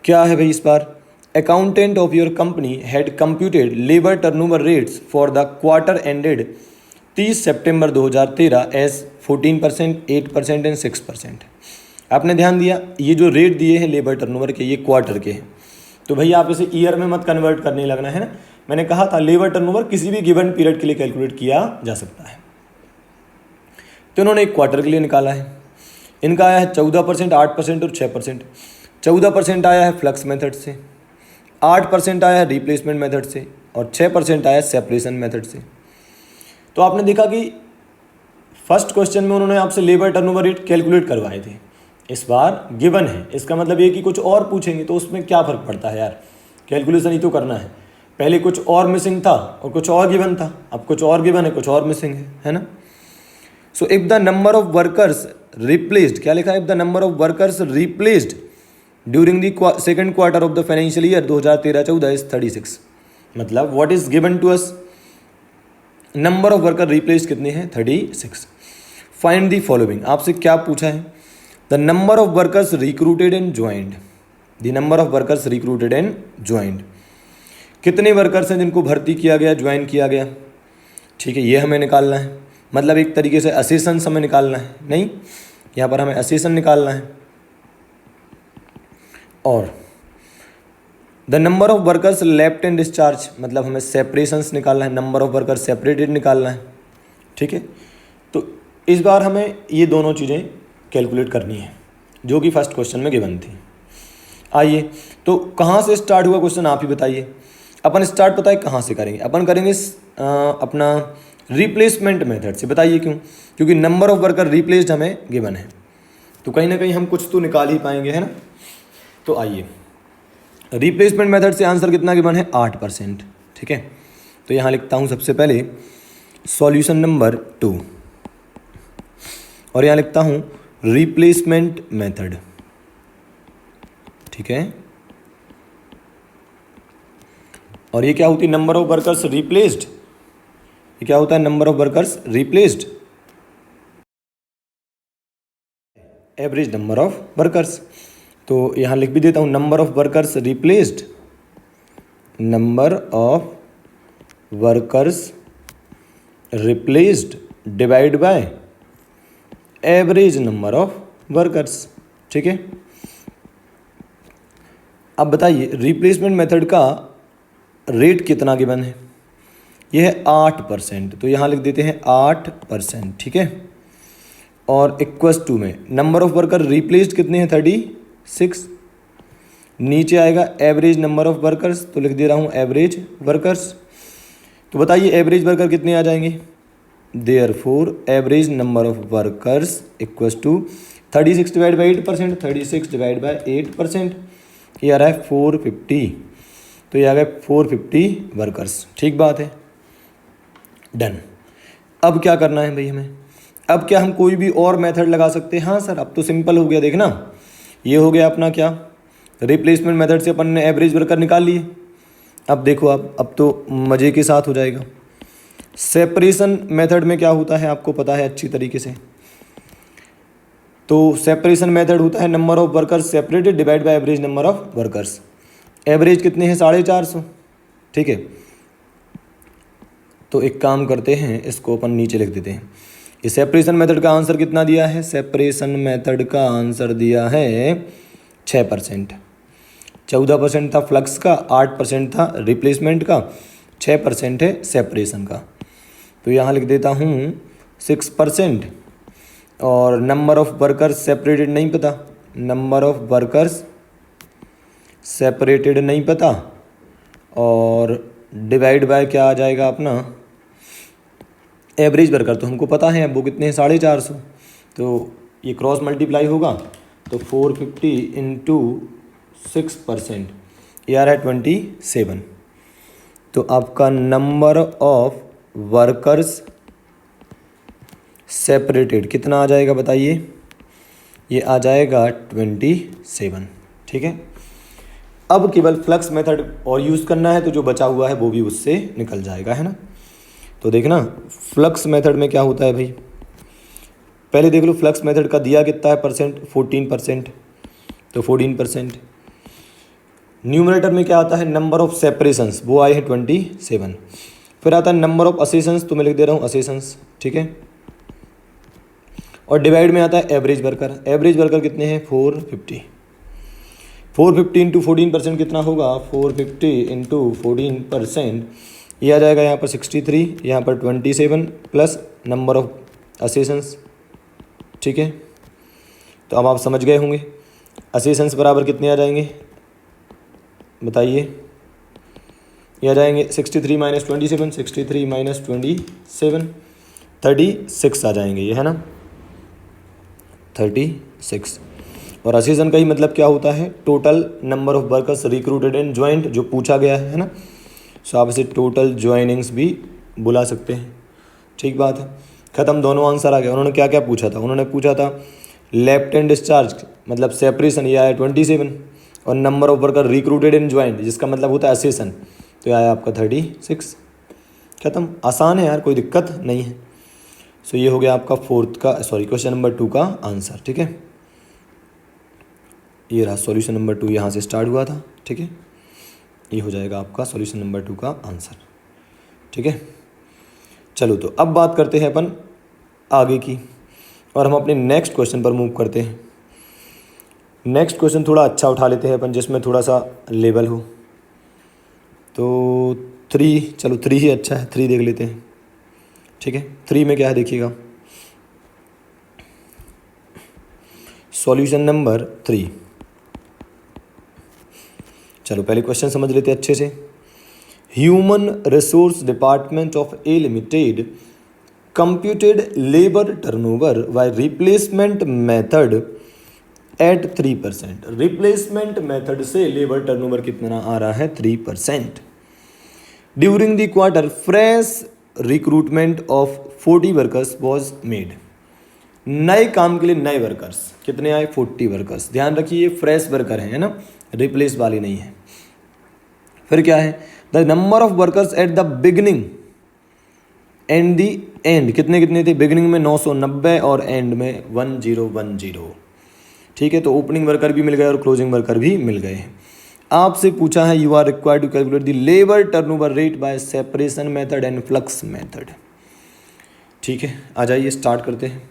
Speaker 1: क्या है भाई इस बार। Accountant of your company had computed labour turnover rates for the quarter ended 30 September 2013 as 14%, 8% and 6%। आपने ध्यान दिया, ये जो रेट दिए हैं लेबर टर्नओवर के, ये क्वार्टर के हैं, तो भाई आप इसे ईयर में मत कन्वर्ट करने लगना है ना। मैंने कहा था लेबर टर्नओवर किसी भी गिवन पीरियड के लिए कैलकुलेट किया जा सकता है, तो इन्होंने एक क्वार्टर के लिए निकाला है। इनका आया है 14%, 8% और 6%। 14% आया है फ्लक्स मेथड से, 8% आया है रिप्लेसमेंट मेथड से, और 6% आया सेपरेशन मेथड से। तो आपने देखा कि फर्स्ट क्वेश्चन में उन्होंने आपसे लेबर टर्नओवर रेट कैलकुलेट करवाए थे, इस बार गिवन है, इसका मतलब ये कि कुछ और पूछेंगे तो उसमें क्या फ़र्क पड़ता है यार, कैलकुलेशन ही तो करना है। पहले कुछ और मिसिंग था और कुछ और गिवन था, अब कुछ और गिवन है, कुछ और मिसिंग है ना। So if the number of workers replaced, क्या लिखा है, if the number of workers replaced during the second quarter of the financial year 2013-14 is 36। मतलब what is given to us, number of worker replaced कितने हैं, 36। फाइंड द फॉलोइंग, आपसे क्या पूछा है, the number of workers recruited and joined, the number of workers recruited and joined, कितने वर्कर्स हैं जिनको भर्ती किया गया, ज्वाइन किया गया। ठीक है, ये हमें निकालना है, मतलब एक तरीके से असेशन हमें निकालना है, नहीं यहाँ पर हमें असेशन निकालना है। और the number of workers left and discharge, मतलब हमें सेपरेशंस निकालना है, नंबर ऑफ वर्कर्स सेपरेटेड निकालना है। ठीक है, तो इस बार हमें ये दोनों चीज़ें कैलकुलेट करनी है जो कि फर्स्ट क्वेश्चन में गिवन थी। आइए, तो कहाँ से स्टार्ट हुआ क्वेश्चन आप ही बताइए। अपन स्टार्ट पता है कहाँ से करेंगे, अपन करेंगे अपना रिप्लेसमेंट मेथड से। बताइए क्यों, क्योंकि नंबर ऑफ वर्कर रिप्लेस्ड हमें गिवन है, तो कहीं ना कहीं हम कुछ तो निकाल ही पाएंगे, है ना। तो आइए, रिप्लेसमेंट मेथड से आंसर कितना गिवन है, 8%। ठीक है, तो यहाँ लिखता हूँ सबसे पहले सॉल्यूशन नंबर 2, और यहाँ लिखता हूँ रिप्लेसमेंट मेथड। ठीक है, और ये क्या होती है, नंबर ऑफ वर्कर्स रिप्लेस्ड, ये क्या होता है, number of workers replaced, average number of workers. तो यहाँ लिख भी देता हूँ number of workers replaced, number of workers replaced divide by average number of workers. ठीक है, अब बताइए रिप्लेसमेंट मेथड का रेट कितना गिवन है? ये है 8%, तो यहाँ लिख देते हैं 8%। ठीक है, और इक्वस टू में नंबर ऑफ वर्कर रिप्लेस्ड कितने हैं? 36। नीचे आएगा एवरेज नंबर ऑफ वर्कर्स, तो लिख दे रहा हूँ एवरेज वर्कर्स। तो बताइए एवरेज वर्कर कितने आ जाएंगे? Therefore average number of workers equals to 36 divide by 8%, 36 divide by 8%, ये आ रहा है 450। तो ये आ गए 450 वर्कर्स। ठीक बात है, डन। अब क्या करना है भाई हमें? अब क्या हम कोई भी और मेथड लगा सकते हैं? हाँ सर, अब तो सिंपल हो गया। देखना, ये हो गया अपना क्या, रिप्लेसमेंट मेथड से अपन ने एवरेज वर्कर निकाल लिए। अब देखो, अब तो मज़े के साथ हो जाएगा। सेपरेशन मेथड में क्या होता है आपको पता है अच्छी तरीके से। तो सेपरेशन मेथड होता है number of workers separated divide by average number of workers. Average कितने हैं? 450। ठीक है, तो एक काम करते हैं, इसको अपन नीचे लिख देते हैं। इस सेपरेशन मेथड का आंसर कितना दिया है? सेपरेशन मेथड का आंसर दिया है 6%। 14% था फ्लक्स का, 8% था रिप्लेसमेंट का, 6% है सेपरेशन का। तो यहाँ लिख देता हूँ 6%। और नंबर ऑफ वर्कर्स सेपरेटेड नहीं पता, नंबर ऑफ वर्कर्स सेपरेटेड नहीं पता, और डिवाइड बाय क्या आ जाएगा अपना एवरेज वर्कर, तो हमको पता है अब वो कितने हैं? 450। तो ये क्रॉस मल्टीप्लाई होगा, तो 450 इंटू 6%, ये आ रहा है 27। तो आपका नंबर ऑफ वर्कर्स सेपरेटेड कितना आ जाएगा बताइए? ये आ जाएगा 27। ठीक है, अब केवल फ्लक्स मेथड और यूज़ करना है, तो जो बचा हुआ है वो भी उससे निकल जाएगा, है ना। तो देखना फ्लक्स मेथड में क्या होता है भाई, पहले देख लो फ्लक्स मेथड का दिया कितना है परसेंट? 14%, तो 14%। न्यूमरेटर में क्या आता है? नंबर ऑफ सेपरेशंस, वो आए हैं 27। फिर आता है नंबर ऑफ असेशंस, तो मैं लिख दे रहा हूँ असेशंस। ठीक है, और डिवाइड में आता है एवरेज वर्कर। एवरेज वर्कर कितने हैं? 450। 450 इंटू 14% कितना होगा? 450 इंटू 14%, ये आ जाएगा यहाँ पर 63, यहाँ पर 27 प्लस नंबर ऑफ असेशंस। ठीक है, तो अब आप समझ गए होंगे असेशंस बराबर कितने आ जाएंगे बताइए? ये आ जाएंगे 63 माइनस 27, 63 माइनस 27, 36 आ जाएंगे ये, है ना, 36। और असेशन का ही मतलब क्या होता है? Total number of workers recruited and joint, जो पूछा गया है ना। सो आप इसे टोटल ज्वाइनिंग्स भी बुला सकते हैं। ठीक बात है, ख़त्म, दोनों आंसर आ गए। उन्होंने क्या क्या पूछा था? उन्होंने पूछा था लेफ्ट एंड डिस्चार्ज मतलब सेपरेशन, ये आया 27, और number of worker recruited and joint जिसका मतलब होता है असेशन, तो आया आपका 36। ख़त्म, आसान है यार, कोई दिक्कत नहीं है। सो ये हो गया आपका क्वेश्चन नंबर 2 का आंसर। ठीक है, ये रहा सॉल्यूशन नंबर 2, यहाँ से स्टार्ट हुआ था। ठीक है, ये हो जाएगा आपका सॉल्यूशन नंबर 2 का आंसर। ठीक है, चलो तो अब बात करते हैं अपन आगे की, और हम अपने नेक्स्ट क्वेश्चन पर मूव करते हैं। नेक्स्ट क्वेश्चन थोड़ा अच्छा उठा लेते हैं अपन, जिसमें थोड़ा सा लेवल हो। तो 3, चलो 3 ही अच्छा है, 3 देख लेते हैं। ठीक है, 3 में क्या है देखिएगा, सॉल्यूशन नंबर 3। चलो पहले क्वेश्चन समझ लेते हैं अच्छे से। Human resource department of A limited computed labour turnover by replacement method at 3%। Replacement method से लेबर टर्नओवर कितना आ रहा है? 3%। During the quarter fresh recruitment of 40 workers was made. नए काम के लिए नए वर्कर्स कितने आए? 40 वर्कर्स। ध्यान रखिए ये फ्रेश वर्कर हैं, है ना, रिप्लेस वाली नहीं है। फिर क्या है? The number of workers at the beginning and the end कितने कितने थे? बिगिनिंग में 990 और एंड में 1010। ठीक है, तो ओपनिंग वर्कर भी मिल गए और क्लोजिंग वर्कर भी मिल गए। आपसे पूछा है you are required to calculate the labour turnover rate by separation method and flux method. ठीक है, आ जाइए स्टार्ट करते हैं।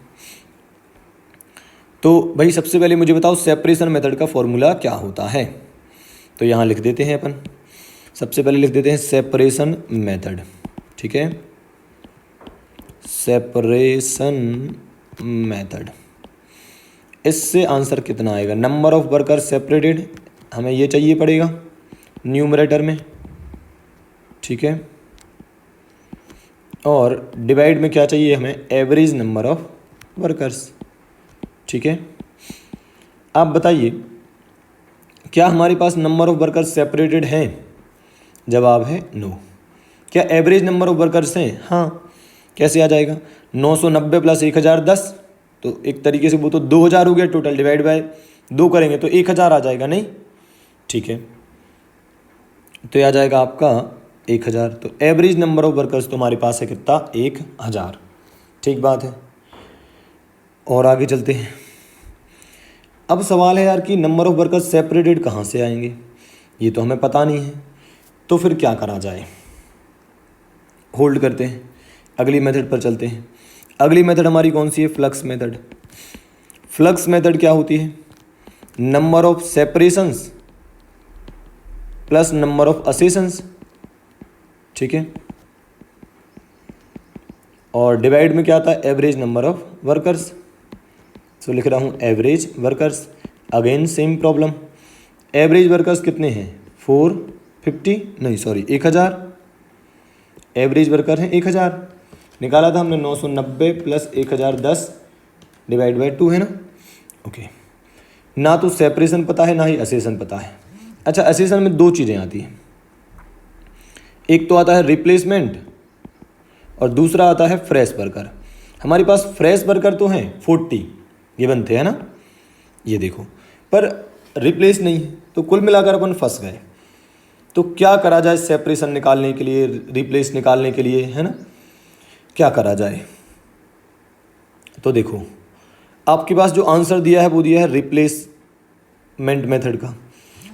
Speaker 1: तो भाई सबसे पहले मुझे बताओ सेपरेशन मेथड का फॉर्मूला क्या होता है। तो यहाँ लिख देते हैं अपन, सबसे पहले लिख देते हैं सेपरेशन मेथड। ठीक है, सेपरेशन मेथड, इससे आंसर कितना आएगा, नंबर ऑफ वर्कर सेपरेटेड, हमें ये चाहिए पड़ेगा न्यूमरेटर में। ठीक है, और डिवाइड में क्या चाहिए हमें, एवरेज नंबर ऑफ वर्कर्स। ठीक है, आप बताइए क्या हमारे पास नंबर ऑफ वर्कर्स सेपरेटेड हैं, जवाब है नो। क्या एवरेज नंबर ऑफ वर्कर्स हैं, हाँ। कैसे आ जाएगा, 990 प्लस 1010, तो एक तरीके से वो तो 2000 हो गया टोटल, डिवाइड बाय 2 करेंगे तो 1000 आ जाएगा, नहीं। ठीक है, तो ये आ जाएगा आपका 1000। तो एवरेज नंबर ऑफ वर्कर्स तुम्हारे पास है कितना, 1000। ठीक बात है, और आगे चलते हैं। अब सवाल है यार कि नंबर ऑफ वर्कर्स सेपरेटेड कहाँ से आएंगे, ये तो हमें पता नहीं है, तो फिर क्या करा जाए। होल्ड करते हैं, अगली मेथड पर चलते हैं। अगली मेथड हमारी कौन सी है, फ्लक्स मेथड। फ्लक्स मेथड क्या होती है, number of separations plus number of accessions. ठीक है, और डिवाइड में क्या आता है, एवरेज नंबर ऑफ वर्कर्स। तो लिख रहा हूँ average workers. Again same problem, average workers कितने हैं, 1000। एवरेज वर्कर हैं 1000, निकाला था हमने 990 प्लस 1010 डिवाइड बाई 2 है ना। ओके, ना तो सेपरेशन पता है ना ही असेशन पता है। अच्छा, असेशन में 2 चीज़ें आती हैं, एक तो आता है रिप्लेसमेंट और दूसरा आता है फ्रेश वर्कर। हमारे पास फ्रेश वर्कर तो हैं 40, ये बनते हैं ना, ये देखो, पर रिप्लेस नहीं है, तो कुल मिलाकर अपन फंस गए। तो क्या करा जाए सेपरेशन निकालने के लिए, रिप्लेस निकालने के लिए, है ना, क्या करा जाए। तो देखो आपके पास जो आंसर दिया है वो दिया है रिप्लेसमेंट मेथड का।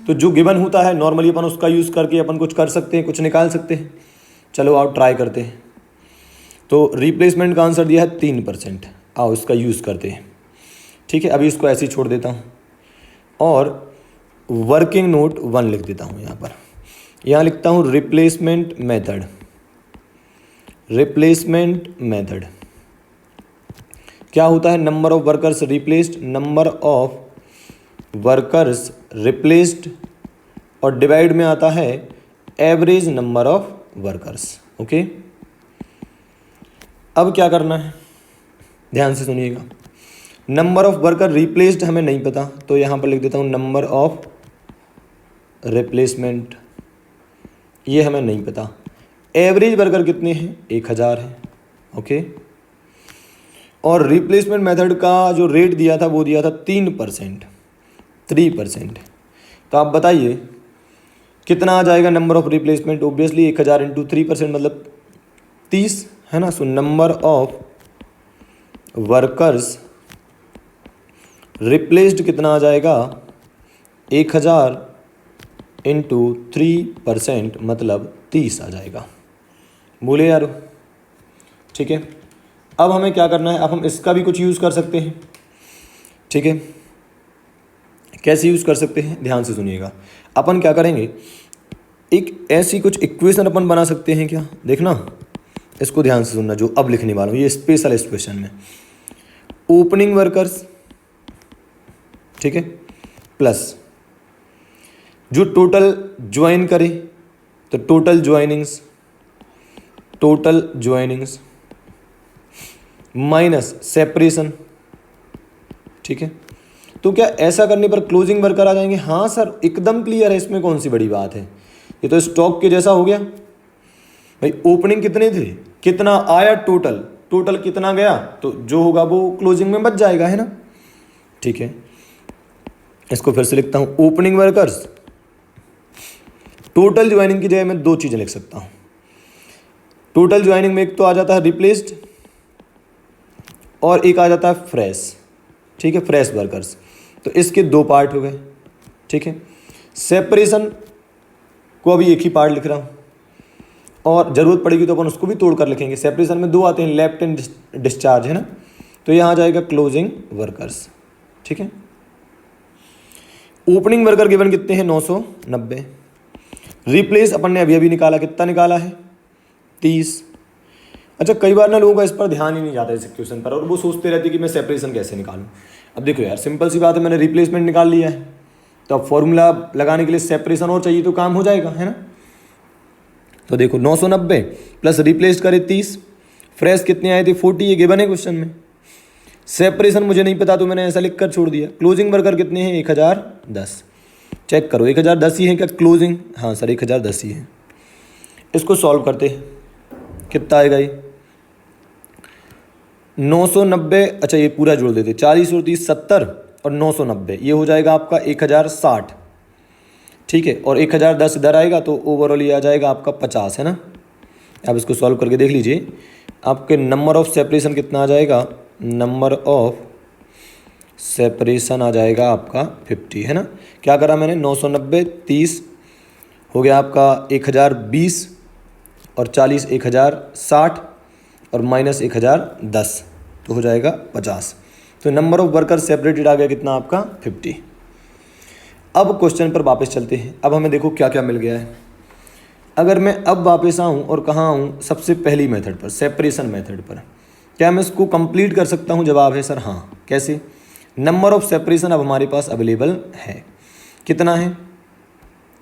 Speaker 1: तो जो गिवन होता है नॉर्मली अपन उसका यूज़ करके अपन कुछ कर सकते हैं, कुछ निकाल सकते हैं। चलो आओ ट्राई करते हैं। तो रिप्लेसमेंट का आंसर दिया है 3%, आओ इसका यूज़ करते हैं। ठीक है, अभी इसको ऐसे ही छोड़ देता हूँ और वर्किंग नोट 1 लिख देता हूँ यहाँ पर। यहाँ लिखता हूँ रिप्लेसमेंट मेथड। रिप्लेसमेंट मेथड क्या होता है, number of workers replaced, number of workers replaced, और डिवाइड में आता है average number of workers. Okay, अब क्या करना है, ध्यान से सुनिएगा। नंबर ऑफ वर्कर रिप्लेस्ड हमें नहीं पता, तो यहाँ पर लिख देता हूँ नंबर ऑफ रिप्लेसमेंट, ये हमें नहीं पता। एवरेज वर्कर कितने हैं, 1000 है। ओके, और रिप्लेसमेंट मेथड का जो रेट दिया था वो दिया था 3%। तो आप बताइए कितना आ जाएगा number of replacement. Obviously 1000 into 3% मतलब 30 है ना। So number of workers replaced कितना आ जाएगा, 1000 इंटू 3% मतलब 30 आ जाएगा। बोले यार, ठीक है। अब हमें क्या करना है, अब हम इसका भी कुछ यूज़ कर सकते हैं। ठीक है, कैसे यूज़ कर सकते हैं, ध्यान से सुनिएगा। अपन क्या करेंगे, एक ऐसी कुछ इक्वेशन अपन बना सकते हैं क्या, देखना इसको ध्यान से सुनना, जो अब लिखने वाला हूँ ये स्पेशल इक्वेशन में। ओपनिंग वर्कर्स, ठीक है, प्लस जो टोटल ज्वाइन करे तो टोटल ज्वाइनिंग्स माइनस सेपरेशन। ठीक है, तो क्या ऐसा करने पर क्लोजिंग वर्कर आ जाएंगे। हाँ सर, एकदम क्लियर है, इसमें कौन सी बड़ी बात है, ये तो स्टॉक के जैसा हो गया भाई। ओपनिंग कितने थे, कितना आया टोटल कितना गया, तो जो होगा वो क्लोजिंग में बच जाएगा, है ना। ठीक है, इसको फिर से लिखता हूं, ओपनिंग वर्कर्स टोटल ज्वाइनिंग की जगह मैं 2 चीज़ें लिख सकता हूं। टोटल ज्वाइनिंग में एक तो आ जाता है रिप्लेस्ड और एक आ जाता है फ्रेश। ठीक है, फ्रेश वर्कर्स, तो इसके 2 पार्ट हो गए। ठीक है, सेपरेशन को अभी एक ही पार्ट लिख रहा हूँ और ज़रूरत पड़ेगी तो अपन उसको भी तोड़ कर लिखेंगे। सेपरेशन में दो आते हैं, लेफ्ट एंड डिस्चार्ज, है ना। तो यहाँ आ जाएगा क्लोजिंग वर्कर्स, ठीक है। ओपनिंग वर्कर गिवन कितने हैं, 990। रिप्लेस अपन ने अभी अभी निकाला, कितना निकाला है, 30। अच्छा, कई बार ना लोगों का इस पर ध्यान ही नहीं जाता इस क्वेश्चन पर, और वो सोचते रहते कि मैं सेपरेशन कैसे निकालूं। अब देखो यार, सिंपल सी बात है, मैंने रिप्लेसमेंट निकाल लिया है, तो अब फॉर्मूला लगाने के लिए सेपरेशन और चाहिए तो काम हो जाएगा, है ना। तो देखो 990 प्लस रिप्लेस करे 30, फ्रेश कितने आए थे, 40, ये गिवन है क्वेश्चन में। सेपरेशन मुझे नहीं पता तो मैंने ऐसा लिख कर छोड़ दिया। क्लोजिंग वर्कर कितने हैं, 1010। चेक करो 1010 ही है क्या क्लोजिंग, हाँ सर 1010 ही है। इसको सॉल्व करते हैं, कितना आएगा ये 990, अच्छा ये पूरा जोड़ देते, 40 और 30 70 और 990, ये हो जाएगा आपका 1060, ठीक है। और 1010 इधर आएगा तो ओवरऑल ये आ जाएगा आपका 50, है ना। आप इसको सॉल्व करके देख लीजिए, आपके नंबर ऑफ सेपरेशन कितना आ जाएगा, नंबर ऑफ सेपरेशन आ जाएगा आपका 50, है ना। क्या करा मैंने, 990 30 हो गया आपका 1020 और 40 1060 और माइनस 1010 तो हो जाएगा 50। तो नंबर ऑफ वर्कर सेपरेटेड आ गया कितना आपका 50। अब क्वेश्चन पर वापस चलते हैं। अब हमें देखो क्या क्या मिल गया है। अगर मैं अब वापस आऊँ और कहाँ आऊँ, सबसे पहली मेथड पर, सेपरेशन मेथड पर, क्या मैं इसको कंप्लीट कर सकता हूँ, जवाब है सर हाँ। कैसे, नंबर ऑफ सेपरेशन अब हमारे पास अवेलेबल है, कितना है,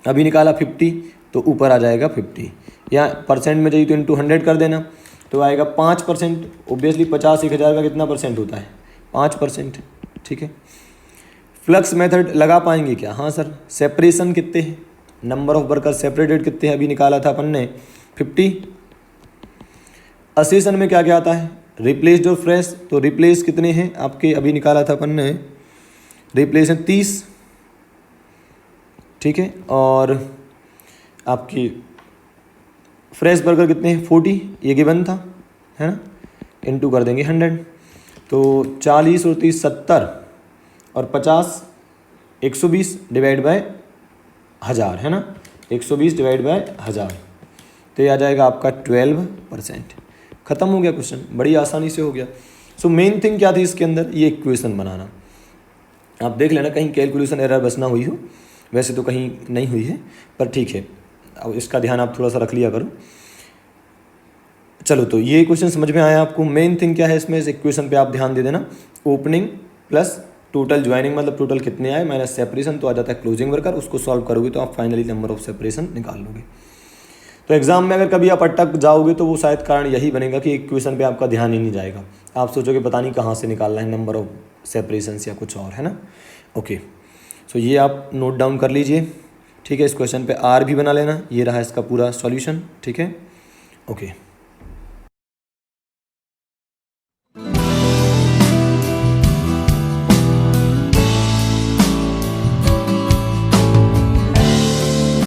Speaker 1: अभी निकाला 50 तो ऊपर आ जाएगा 50, या परसेंट में चाहिए तो इंटू 100 कर देना तो आएगा 5%। ओब्वियसली 50 1000 का कितना परसेंट होता है, 5%, ठीक है। फ्लक्स मेथड लगा पाएंगे क्या, हाँ सर। सेपरेशन कितने हैं, नंबर ऑफ वर्कर सेपरेटेड कितने हैं, अभी निकाला था अपन ने 50। असेशन में क्या क्या आता है, रिप्लेस्ड और फ्रेश, तो रिप्लेस कितने हैं आपके, अभी निकाला था अपन ने, रिप्लेस है 30, ठीक है। और आपकी फ्रेश वर्कर कितने हैं 40, ये गिवन था, है ना। इनटू कर देंगे 100, तो 40 और 30 70 और 50 120 डिवाइड बाय 1000, है ना। 120 डिवाइड बाय 1000 तो ये आ जाएगा आपका 12%। ख़त्म हो गया क्वेश्चन, बड़ी आसानी से हो गया। सो मेन थिंग क्या थी इसके अंदर, ये इक्वेशन बनाना। आप देख लेना कहीं कैलकुलेशन एरर बस ना हुई हो, वैसे तो कहीं नहीं हुई है, पर ठीक है, अब इसका ध्यान आप थोड़ा सा रख लिया करो। चलो, तो ये क्वेश्चन समझ में आया आपको। मेन थिंग क्या है इसमें, इस इक्वेशन पे आप ध्यान दे देना, ओपनिंग प्लस टोटल ज्वाइनिंग मतलब टोटल कितने आए माइनस सेपरेशन तो आ जाता है क्लोजिंग वर्कर। उसको सॉल्व करोगे तो आप फाइनली नंबर ऑफ सेपरेशन निकाल लोगे। तो एग्जाम में अगर कभी आप अटक जाओगे तो वो शायद कारण यही बनेगा कि इक्वेशन पे आपका ध्यान ही नहीं जाएगा, आप सोचोगे पता नहीं कहाँ से निकालना है नंबर ऑफ सेपरेशन या कुछ और, है ना। ओके, सो ये आप नोट डाउन कर लीजिए, ठीक है। इस क्वेश्चन पे आर भी बना लेना, ये रहा इसका पूरा सॉल्यूशन, ठीक है। ओके।